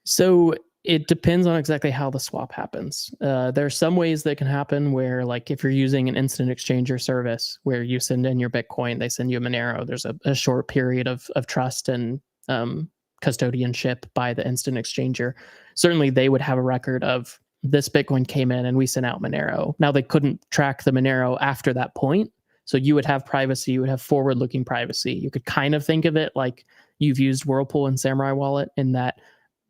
[SPEAKER 3] So it depends on exactly how the swap happens. There are some ways that can happen where, like, if you're using an instant exchanger service where you send in your Bitcoin, they send you a Monero, there's a short period of trust and custodianship by the instant exchanger. Certainly they would have a record of this Bitcoin came in and we sent out Monero. Now they couldn't track the Monero after that point. So you would have privacy, you would have forward-looking privacy. You could kind of think of it like you've used Whirlpool and Samurai Wallet, in that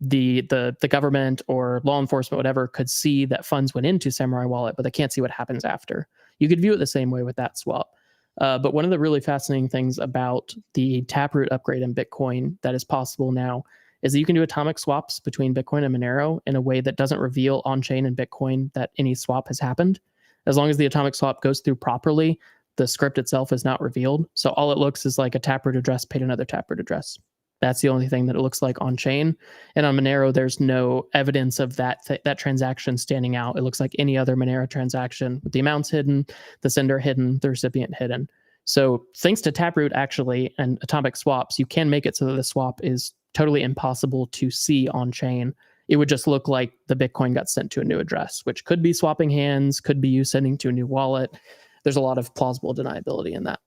[SPEAKER 3] the government or law enforcement, whatever, could see that funds went into Samurai Wallet, but they can't see what happens after. You could view it the same way with that swap. But one of the really fascinating things about the Taproot upgrade in Bitcoin that is possible now is that you can do atomic swaps between Bitcoin and Monero in a way that doesn't reveal on-chain in Bitcoin that any swap has happened. As long as the atomic swap goes through properly, the script itself is not revealed. So all it looks is like a Taproot address paid another Taproot address. That's the only thing that it looks like on chain. And on Monero, there's no evidence of that transaction standing out. It looks like any other Monero transaction, with the amounts hidden, the sender hidden, the recipient hidden. So thanks to Taproot, actually, and atomic swaps, you can make it so that the swap is totally impossible to see on chain. It would just look like the Bitcoin got sent to a new address, which could be swapping hands, could be you sending to a new wallet. There's a lot of plausible deniability in that.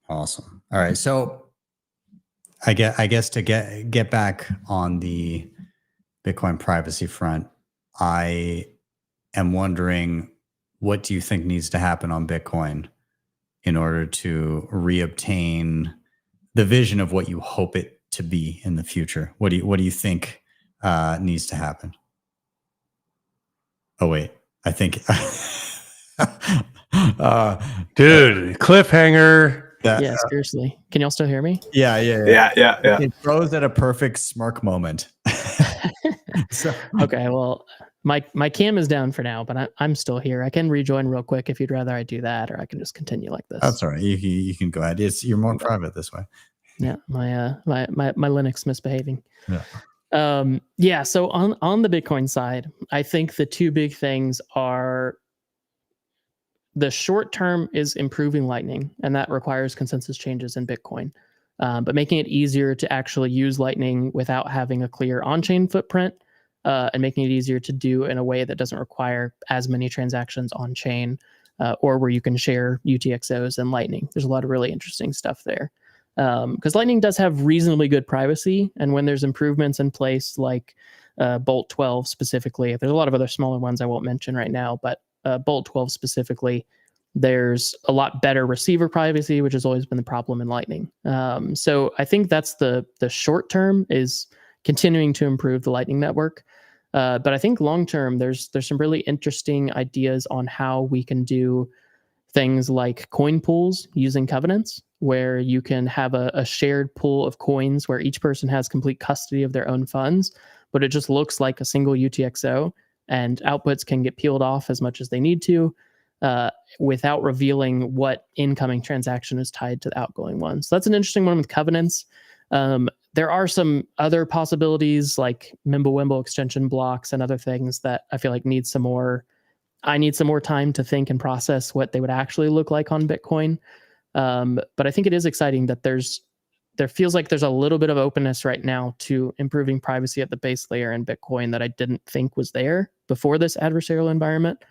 [SPEAKER 1] Awesome. All right. So I guess to get back on the Bitcoin privacy front, I am wondering, what do you think needs to happen on Bitcoin in order to reobtain the vision of what you hope it to be in the future? What do you think needs to happen? Oh wait, I think
[SPEAKER 4] dude, cliffhanger.
[SPEAKER 3] Yeah, seriously. Can y'all still hear me?
[SPEAKER 1] Yeah. It froze at a perfect smirk moment. So,
[SPEAKER 3] okay, well, my cam is down for now, but I'm still here. I can rejoin real quick if you'd rather I do that, or I can just continue like this.
[SPEAKER 1] That's all right. You can go ahead. You're more private this way.
[SPEAKER 3] Yeah, my Linux misbehaving.
[SPEAKER 1] Yeah.
[SPEAKER 3] So on the Bitcoin side, I think the two big things are, the short term is improving Lightning, and that requires consensus changes in Bitcoin. But making it easier to actually use Lightning without having a clear on-chain footprint, and making it easier to do in a way that doesn't require as many transactions on-chain, or where you can share UTXOs and Lightning. There's a lot of really interesting stuff there. Because Lightning does have reasonably good privacy, and when there's improvements in place like Bolt 12 specifically, there's a lot of other smaller ones I won't mention right now, but Bolt 12 specifically, there's a lot better receiver privacy, which has always been the problem in Lightning. So I think that's the short term, is continuing to improve the Lightning network. But I think long term, there's some really interesting ideas on how we can do things like coin pools using covenants, where you can have a shared pool of coins where each person has complete custody of their own funds, but it just looks like a single UTXO, and outputs can get peeled off as much as they need to, without revealing what incoming transaction is tied to the outgoing one. So that's an interesting one with covenants. There are some other possibilities like Mimblewimble extension blocks and other things that I feel like I need some more time to think and process what they would actually look like on Bitcoin. But I think it is exciting that there feels like there's a little bit of openness right now to improving privacy at the base layer in Bitcoin that I didn't think was there before this adversarial environment.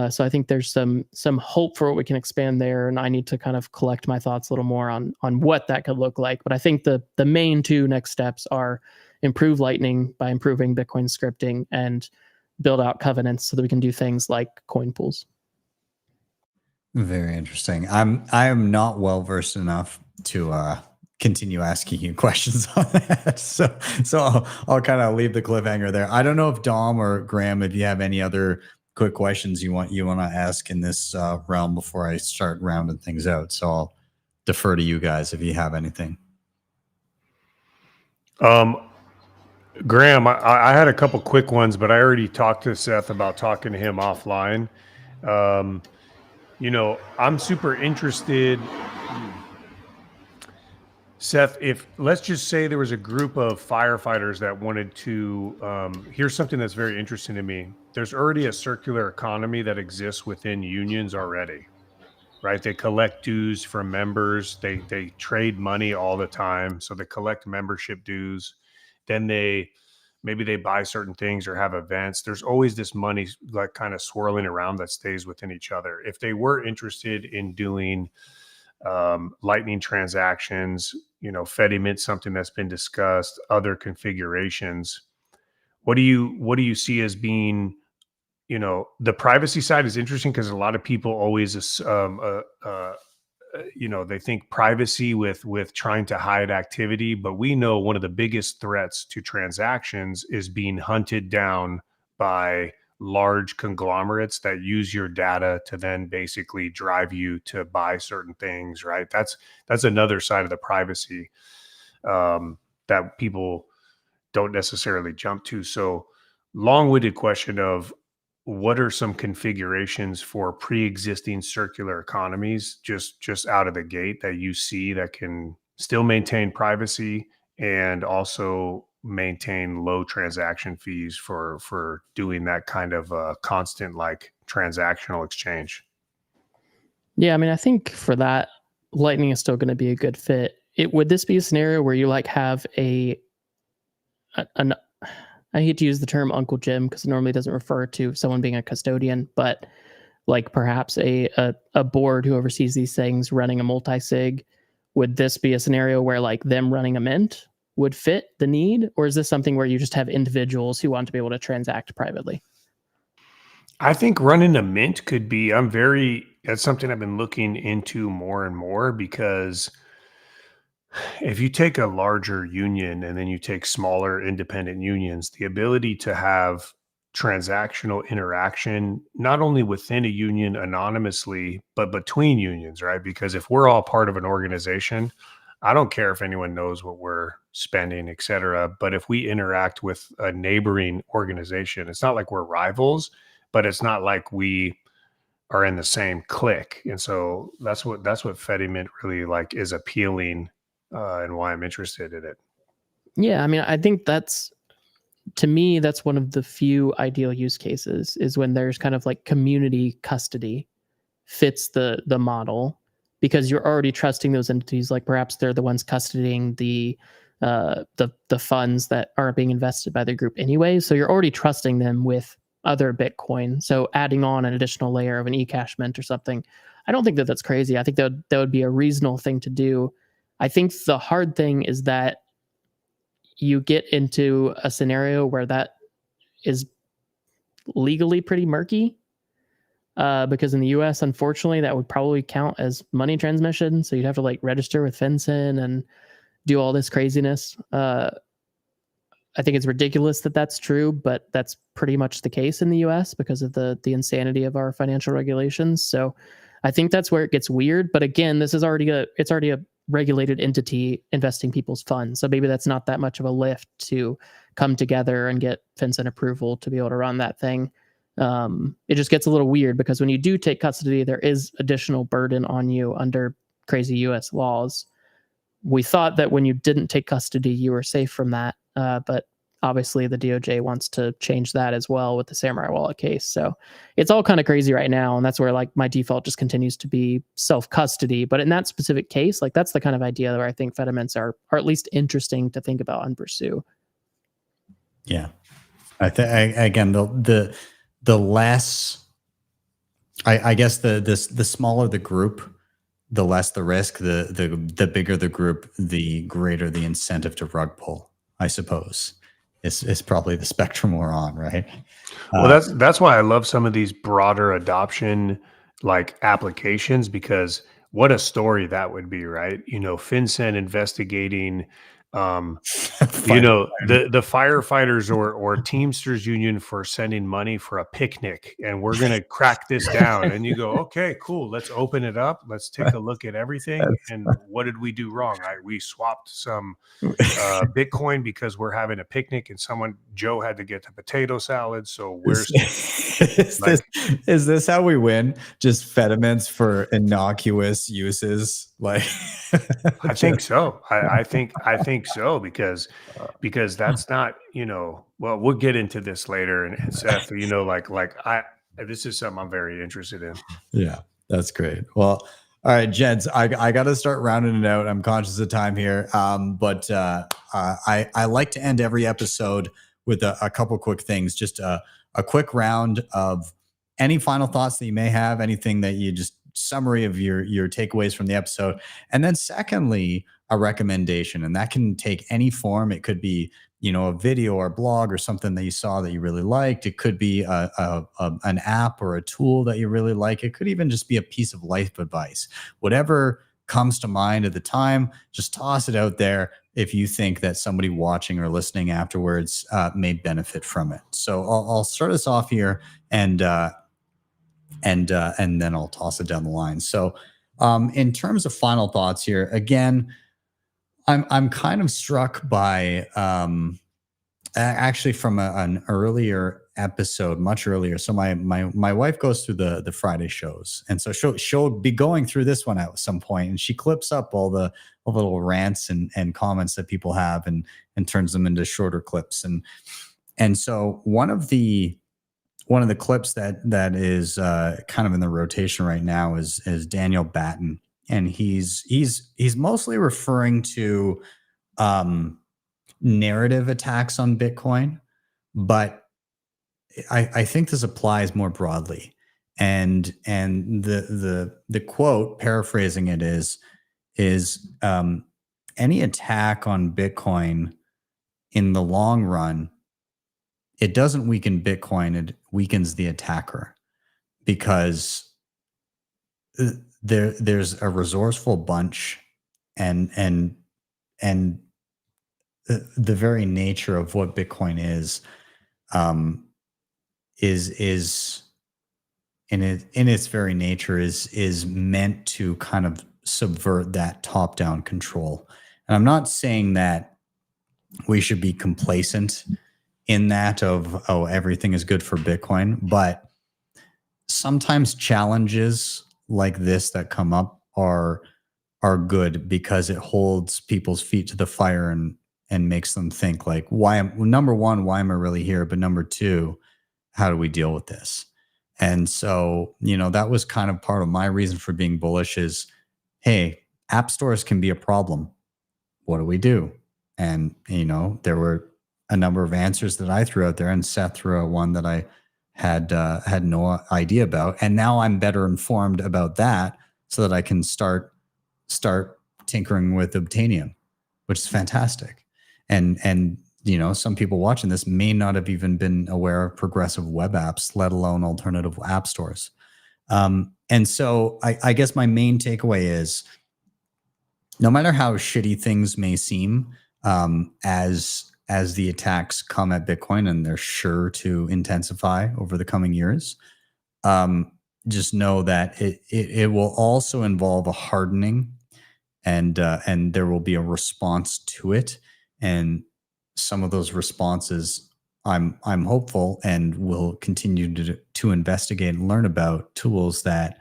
[SPEAKER 3] So I think there's some hope for what we can expand there, and I need to kind of collect my thoughts a little more on what that could look like. But I think the main two next steps are improve Lightning by improving Bitcoin scripting and build out covenants so that we can do things like coin pools.
[SPEAKER 1] Very interesting. I am not well versed enough to continue asking you questions on that. So I'll kind of leave the cliffhanger there. I don't know if Dom or Graham, if you have any other quick questions you want to ask in this realm before I start rounding things out. So I'll defer to you guys if you have anything.
[SPEAKER 4] Graham, I had a couple quick ones, but I already talked to Seth about talking to him offline. I'm super interested. Seth, if let's just say there was a group of firefighters that wanted to, here's something that's very interesting to me. There's already a circular economy that exists within unions already, right? They collect dues from members. They trade money all the time. So they collect membership dues. Then maybe they buy certain things or have events. There's always this money like kind of swirling around that stays within each other. If they were interested in doing Lightning transactions, Fedimint, something that's been discussed, other configurations, what do you see as being, the privacy side is interesting because a lot of people always they think privacy with trying to hide activity, but we know one of the biggest threats to transactions is being hunted down by large conglomerates that use your data to then basically drive you to buy certain things, right? That's another side of the privacy that people don't necessarily jump to. So long-winded question of what are some configurations for pre-existing circular economies just out of the gate that you see that can still maintain privacy and also maintain low transaction fees for doing that kind of constant like transactional exchange?
[SPEAKER 3] Yeah, I mean, I think for that, Lightning is still going to be a good fit. Would this be a scenario where you like have I hate to use the term Uncle Jim because it normally doesn't refer to someone being a custodian, but like perhaps a board who oversees these things running a multisig? Would this be a scenario where like them running a mint would fit the need? Or is this something where you just have individuals who want to be able to transact privately?
[SPEAKER 4] I think running a mint could be, that's something I've been looking into more and more, because if you take a larger union and then you take smaller independent unions, the ability to have transactional interaction, not only within a union anonymously, but between unions, right? Because if we're all part of an organization, I don't care if anyone knows what we're spending, et cetera. But if we interact with a neighboring organization, it's not like we're rivals, but it's not like we are in the same clique. And so that's what Fedimint really like is appealing and why I'm interested in it.
[SPEAKER 3] Yeah, I mean, I think to me, that's one of the few ideal use cases is when there's kind of like community custody fits the model, because you're already trusting those entities. Like perhaps they're the ones custodying the funds that are being invested by the group anyway. So you're already trusting them with other Bitcoin. So adding on an additional layer of an eCash mint or something, I don't think that that's crazy. I think that would be a reasonable thing to do. I think the hard thing is that you get into a scenario where that is legally pretty murky, because in the US, unfortunately, that would probably count as money transmission. So you'd have to like register with FinCEN and do all this craziness. I think it's ridiculous that that's true, but that's pretty much the case in the US because of the insanity of our financial regulations. So I think that's where it gets weird. But again, this is already a regulated entity investing people's funds. So maybe that's not that much of a lift to come together and get FinCEN approval to be able to run that thing. It just gets a little weird because when you do take custody, there is additional burden on you under crazy US laws we thought that when you didn't take custody, you were safe from that. But obviously the DOJ wants to change that as well with the Samurai Wallet case. So it's all kind of crazy right now. And that's where like my default just continues to be self-custody. But in that specific case, like that's the kind of idea where I think fedimints are at least interesting to think about and pursue.
[SPEAKER 1] Yeah. Again, the less, I guess the smaller the group, the less the risk, the bigger the group, the greater the incentive to rug pull, I suppose. Is probably the spectrum we're on, right?
[SPEAKER 4] Well, that's why I love some of these broader adoption like applications, because what a story that would be, right? You know, FinCEN investigating, you know, the firefighters or Teamsters union for sending money for a picnic, and we're going to crack this down. And you go, okay, cool. Let's open it up. Let's take a look at everything. And what did we do wrong? We swapped some Bitcoin because we're having a picnic, and Joe had to get the potato salad. So where's
[SPEAKER 1] is this how we win? Just fedimints for innocuous uses? Like,
[SPEAKER 4] I think so. I think so, because that's not, you know, well, we'll get into this later. And Seth, you know, this is something I'm very interested in.
[SPEAKER 1] Yeah, that's great. Well, all right, gents, I got to start rounding it out. I'm conscious of time here. But I like to end every episode with a couple quick things, just a quick round of any final thoughts that you may have, anything that you just summary of your takeaways from the episode. And then secondly, a recommendation, and that can take any form. It could be, you know, a video or a blog or something that you saw that you really liked. It could be an app or a tool that you really like. It could even just be a piece of life advice. Whatever comes to mind at the time, just toss it out there if you think that somebody watching or listening afterwards may benefit from it. So I'll start us off here, and then I'll toss it down the line. So in terms of final thoughts here, again, I'm kind of struck by actually from an earlier episode, much earlier. So my wife goes through the Friday shows, and so she'll be going through this one at some point, and she clips up all the little rants and comments that people have and turns them into shorter clips. And so one of the clips that is kind of in the rotation right now is Daniel Batten, and he's mostly referring to narrative attacks on Bitcoin, but I think this applies more broadly. And the quote, paraphrasing it, is any attack on Bitcoin in the long run, it doesn't weaken Bitcoin, it weakens the attacker, because there's a resourceful bunch, and the very nature of what Bitcoin is in its very nature is meant to kind of subvert that top-down control. And I'm not saying that we should be complacent in that of, oh, everything is good for Bitcoin, but sometimes challenges like this that come up are good, because it holds people's feet to the fire and makes them think, like, number one, why am I really here? But number two, how do we deal with this? And so, you know, that was kind of part of my reason for being bullish is, hey, app stores can be a problem. What do we do? And, you know, there were a number of answers that I threw out there, and Seth threw out one that I had no idea about. And now I'm better informed about that, so that I can start tinkering with Obtainium, which is fantastic. And you know, some people watching this may not have even been aware of progressive web apps, let alone alternative app stores. And so I guess my main takeaway is, no matter how shitty things may seem, as the attacks come at Bitcoin, and they're sure to intensify over the coming years, just know that it will also involve a hardening, and there will be a response to it. And some of those responses, I'm hopeful, and will continue to investigate and learn about tools that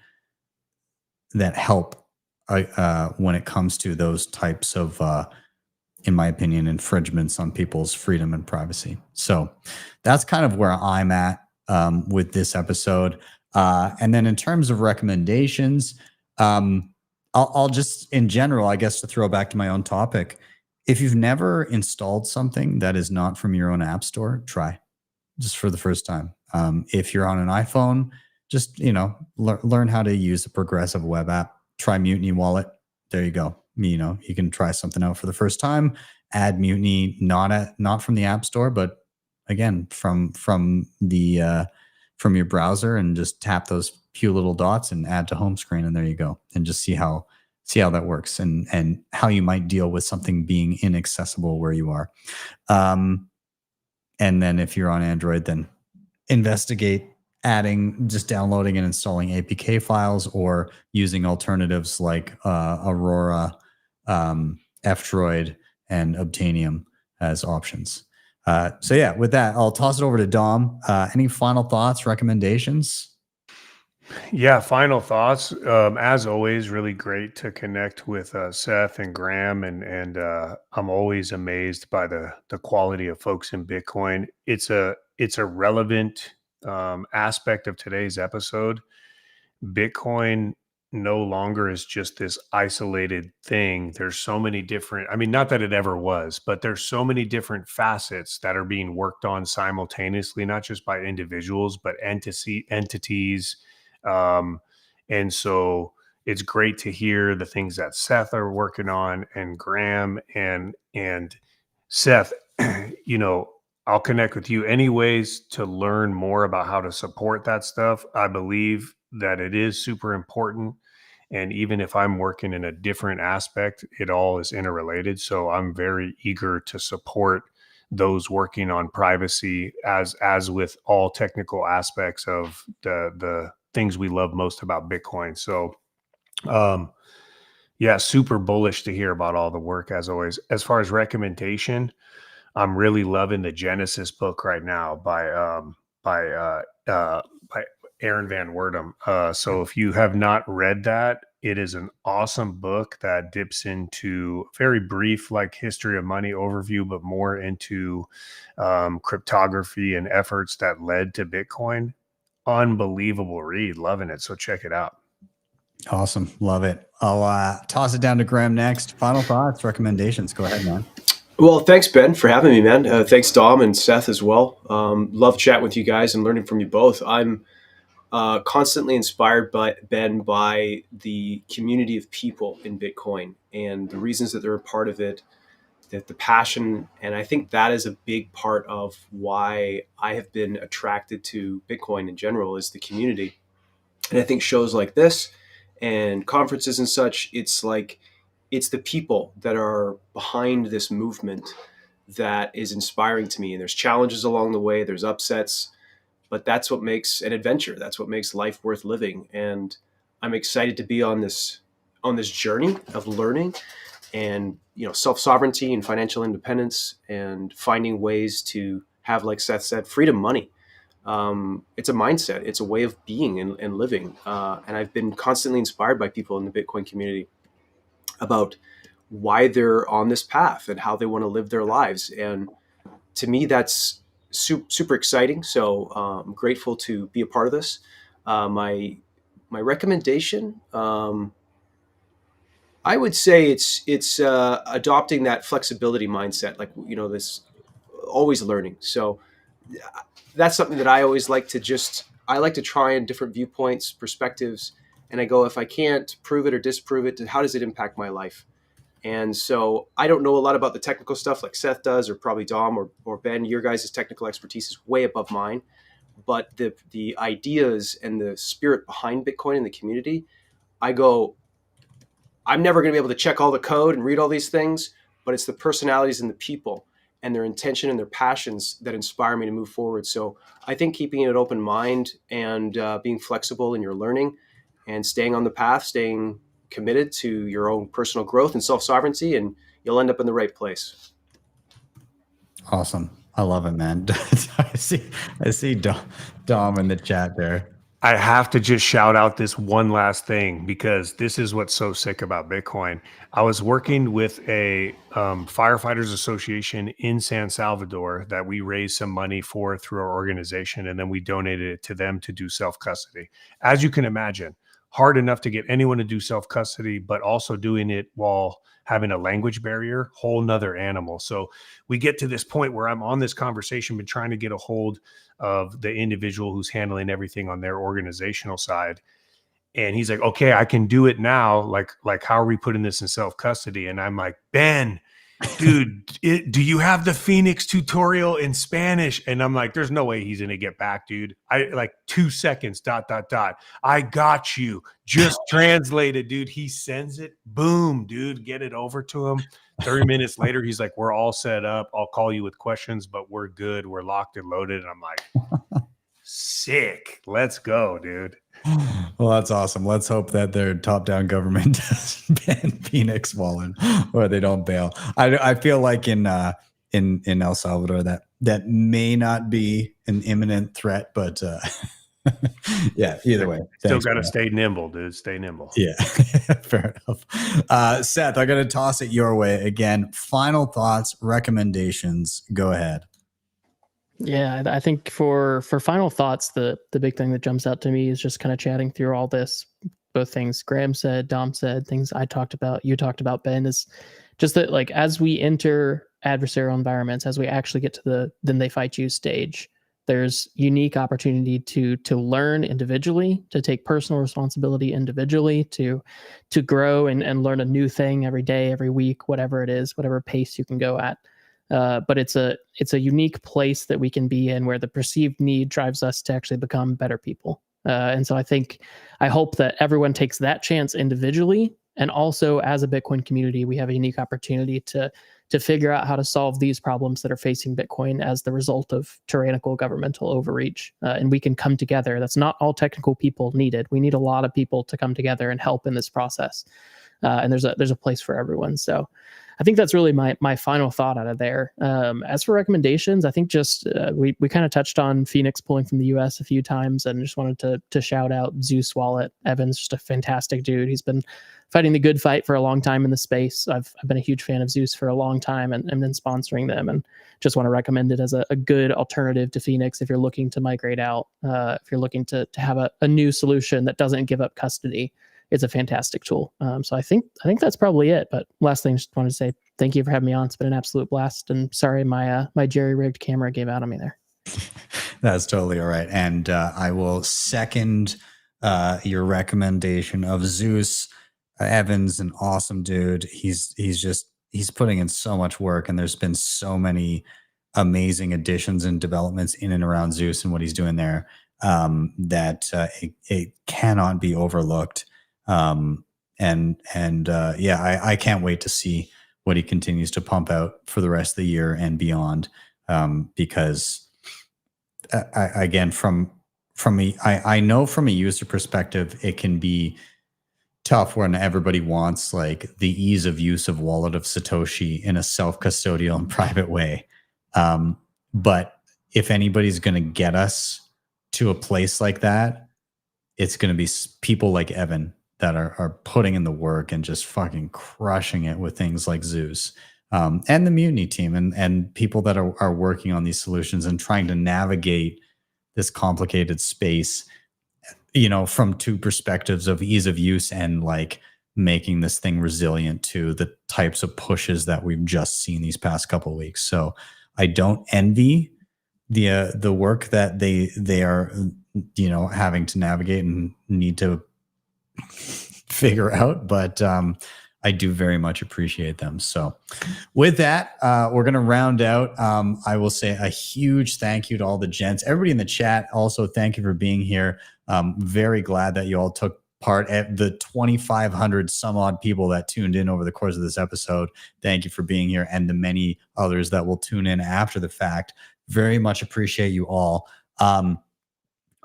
[SPEAKER 1] help when it comes to those types of, in my opinion, infringements on people's freedom and privacy. So that's kind of where I'm at with this episode. And then in terms of recommendations, I'll just, in general, I guess, to throw back to my own topic, if you've never installed something that is not from your own app store, try just for the first time. If you're on an iPhone, just, learn how to use a progressive web app. Try Mutiny Wallet. There you go. You can try something out for the first time. Add Mutiny, not from the app store, but again, from your browser, and just tap those few little dots and add to home screen, and there you go. And just see how that works, and how you might deal with something being inaccessible where you are. And then if you're on Android, then investigate just downloading and installing APK files, or using alternatives like Aurora, F-Droid, and Obtainium as options. So yeah, with that, I'll toss it over to Dom. Any final thoughts, recommendations?
[SPEAKER 4] Yeah, final thoughts. As always, really great to connect with Seth and Graham, and I'm always amazed by the quality of folks in Bitcoin. It's a relevant aspect of today's episode. Bitcoin no longer is just this isolated thing. There's so many different, not that it ever was, but there's so many different facets that are being worked on simultaneously, not just by individuals, but entities. And so it's great to hear the things that Seth are working on, and Graham and Seth. I'll connect with you anyways to learn more about how to support that stuff. I believe that it is super important. And even if I'm working in a different aspect, it all is interrelated. So I'm very eager to support those working on privacy, as with all technical aspects of the things we love most about Bitcoin. So yeah, super bullish to hear about all the work, as always. As far as recommendation, I'm really loving the Genesis book right now by Aaron Van Werdum. So if you have not read that, it is an awesome book that dips into very brief, like history of money overview, but more into cryptography and efforts that led to Bitcoin. Unbelievable read. Loving it. So check it out.
[SPEAKER 1] Awesome. Love it. I'll toss it down to Graham next. Final thoughts, recommendations. Go ahead, man.
[SPEAKER 5] Well, thanks, Ben, for having me, man. Thanks, Dom and Seth as well. Love chatting with you guys and learning from you both. I'm constantly inspired by the community of people in Bitcoin and the reasons that they're a part of it, that the passion. And I think that is a big part of why I have been attracted to Bitcoin in general, is the community. And I think shows like this and conferences and such, it's the people that are behind this movement that is inspiring to me. And there's challenges along the way, there's upsets, but that's what makes an adventure. That's what makes life worth living. And I'm excited to be on this journey of learning and, self-sovereignty and financial independence, and finding ways to have, like Seth said, freedom money. It's a mindset. It's a way of being and living. And I've been constantly inspired by people in the Bitcoin community about why they're on this path and how they want to live their lives. And to me, that's super exciting. So I'm grateful to be a part of this. My recommendation, I would say it's adopting that flexibility mindset, this always learning. So that's something that I always like to try in different viewpoints, perspectives. And I go, if I can't prove it or disprove it, how does it impact my life? And so I don't know a lot about the technical stuff like Seth does, or probably Dom or Ben. Your guys' technical expertise is way above mine. But the ideas and the spirit behind Bitcoin and the community, I go, I'm never going to be able to check all the code and read all these things, but it's the personalities and the people and their intention and their passions that inspire me to move forward. So I think keeping an open mind and being flexible in your learning and staying on the path, staying committed to your own personal growth and self-sovereignty, and you'll end up in the right place.
[SPEAKER 1] Awesome. I love it, man. I see Dom in the chat there.
[SPEAKER 4] I have to just shout out this one last thing because this is what's so sick about Bitcoin. I was working with a firefighters association in San Salvador that we raised some money for through our organization, and then we donated it to them to do self-custody. As you can imagine, hard enough to get anyone to do self-custody, but also doing it while having a language barrier, whole nother animal. So we get to this point where I'm on this conversation, been trying to get a hold of the individual who's handling everything on their organizational side. And he's like, okay, I can do it now. Like, how are we putting this in self-custody? And I'm like, Ben, dude, do you have the Phoenix tutorial in Spanish? And I'm like, there's no way he's going to get back, dude. I like 2 seconds, ... I got you. Just translate it, dude. He sends it. Boom, dude, get it over to him. 30 minutes later, he's like, we're all set up. I'll call you with questions, but we're good. We're locked and loaded. And I'm like, sick. Let's go, dude.
[SPEAKER 1] Well, that's awesome. Let's hope that their top-down government doesn't ban Phoenix Wallet or they don't bail. I feel like in El Salvador that may not be an imminent threat, but yeah, either way.
[SPEAKER 4] Still got to stay nimble, dude. Stay nimble.
[SPEAKER 1] Yeah, fair enough. Seth, I got to toss it your way again. Final thoughts, recommendations. Go ahead.
[SPEAKER 3] Yeah, I think for final thoughts, the big thing that jumps out to me is just kind of chatting through all this, both things Graham said, Dom said, things I talked about, you talked about, Ben, is just that like as we enter adversarial environments, as we actually get to the then they fight you stage, there's unique opportunity to learn individually, to take personal responsibility individually, to grow and learn a new thing every day, every week, whatever it is, whatever pace you can go at. But it's a unique place that we can be in where the perceived need drives us to actually become better people. And so I hope that everyone takes that chance individually. And also as a Bitcoin community, we have a unique opportunity to figure out how to solve these problems that are facing Bitcoin as the result of tyrannical governmental overreach. And we can come together. That's not all technical people needed. We need a lot of people to come together and help in this process. And there's a place for everyone. So I think that's really my final thought out of there. As for recommendations, I think just we kind of touched on Phoenix pulling from the US a few times, and just wanted to shout out Zeus Wallet. Evan's just a fantastic dude. He's been fighting the good fight for a long time in the space. I've been a huge fan of Zeus for a long time and been sponsoring them, and just want to recommend it as a good alternative to Phoenix if you're looking to migrate out, if you're looking to have a new solution that doesn't give up custody. It's a fantastic tool. So I think that's probably it. But last thing, just wanted to say thank you for having me on. It's been an absolute blast. And sorry, my jerry-rigged camera gave out on me there.
[SPEAKER 1] That's totally all right. And I will second your recommendation of Zeus. Evan's an awesome dude. He's putting in so much work, and there's been so many amazing additions and developments in and around Zeus and what he's doing there that it cannot be overlooked. Yeah, I can't wait to see what he continues to pump out for the rest of the year and beyond. Because I know from a user perspective, it can be tough when everybody wants like the ease of use of Wallet of Satoshi in a self-custodial and private way. But if anybody's going to get us to a place like that, it's going to be people like Evan that are putting in the work and just fucking crushing it with things like Zeus, and the Mutiny team and people that are working on these solutions and trying to navigate this complicated space, from two perspectives of ease of use and like making this thing resilient to the types of pushes that we've just seen these past couple of weeks. So I don't envy the work that they are, having to navigate and need to figure out, but I do very much appreciate them. So with that, we're going to round out. I will say a huge thank you to all the gents, everybody in the chat. Also, thank you for being here. Very glad that you all took part at the 2,500 some odd people that tuned in over the course of this episode. Thank you for being here, and the many others that will tune in after the fact. Very much appreciate you all.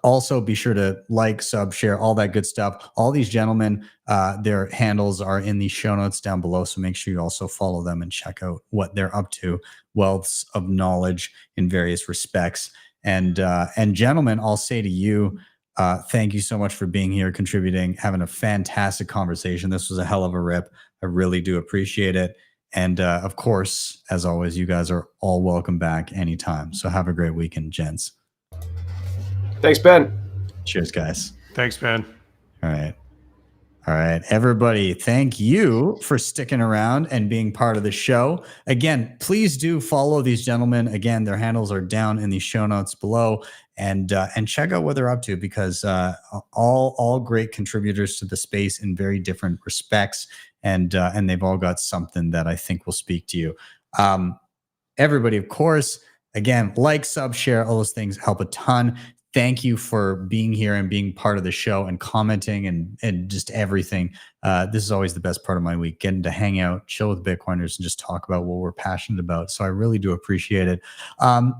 [SPEAKER 1] Also, be sure to like, sub, share, all that good stuff. All these gentlemen, their handles are in the show notes down below, so make sure you also follow them and check out what they're up to. Wealths of knowledge in various respects. And gentlemen, I'll say to you, Thank you so much for being here, contributing, having a fantastic conversation. This was a hell of a rip. I really do appreciate it. And of course, as always, you guys are all welcome back anytime. So have a great weekend, gents.
[SPEAKER 5] Thanks, Ben.
[SPEAKER 1] Cheers, guys.
[SPEAKER 4] Thanks, Ben.
[SPEAKER 1] All right. All right, everybody, thank you for sticking around and being part of the show. Again, please do follow these gentlemen. Again, their handles are down in the show notes below, and check out what they're up to, because all great contributors to the space in very different respects, and they've all got something that I think will speak to you. Everybody, of course, again, like, sub, share, all those things help a ton. Thank you for being here and being part of the show and commenting and just everything. This is always the best part of my week, getting to hang out, chill with Bitcoiners, and just talk about what we're passionate about. So I really do appreciate it.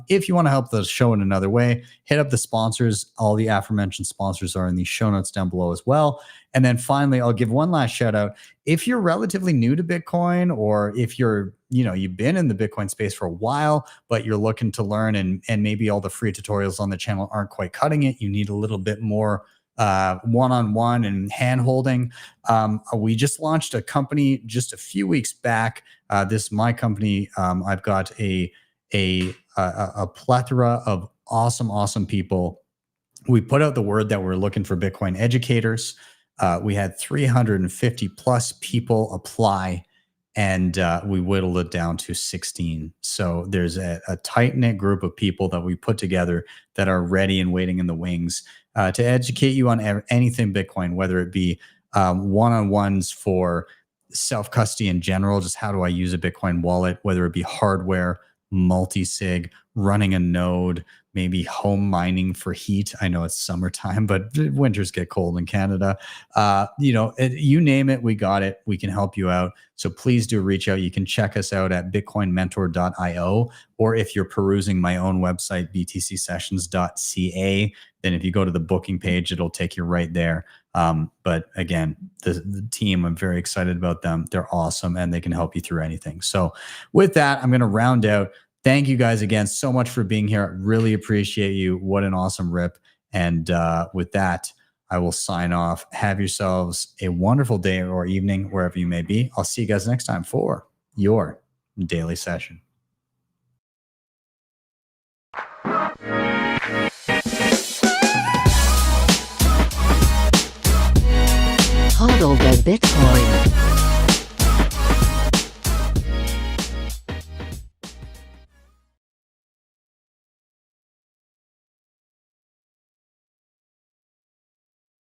[SPEAKER 1] If you want to help the show in another way, hit up the sponsors. All the aforementioned sponsors are in the show notes down below as well. And then finally, I'll give one last shout out. If you're relatively new to Bitcoin, or if you've been in the Bitcoin space for a while, but you're looking to learn, and maybe all the free tutorials on the channel aren't quite cutting it, you need a little bit more one-on-one and hand-holding. We just launched a company just a few weeks back. This is my company. I've got a plethora of awesome people. We put out the word that we're looking for Bitcoin educators. We had 350 plus people apply, and we whittled it down to 16. So there's a tight-knit group of people that we put together that are ready and waiting in the wings to educate you on anything Bitcoin, whether it be one-on-ones for self-custody in general, just how do I use a Bitcoin wallet, whether it be hardware, multisig, running a node, maybe home mining for heat. I know it's summertime, but winters get cold in Canada. You name it, we got it. We can help you out. So please do reach out. You can check us out at bitcoinmentor.io, or if you're perusing my own website, btcsessions.ca, then if you go to the booking page, it'll take you right there. But again, the team, I'm very excited about them. They're awesome, and they can help you through anything. So with that, I'm going to round out. Thank you guys again so much for being here. I really appreciate you. What an awesome rip. And with that, I will sign off. Have yourselves a wonderful day or evening, wherever you may be. I'll see you guys next time for your daily session.
[SPEAKER 6] HODL the Bitcoin.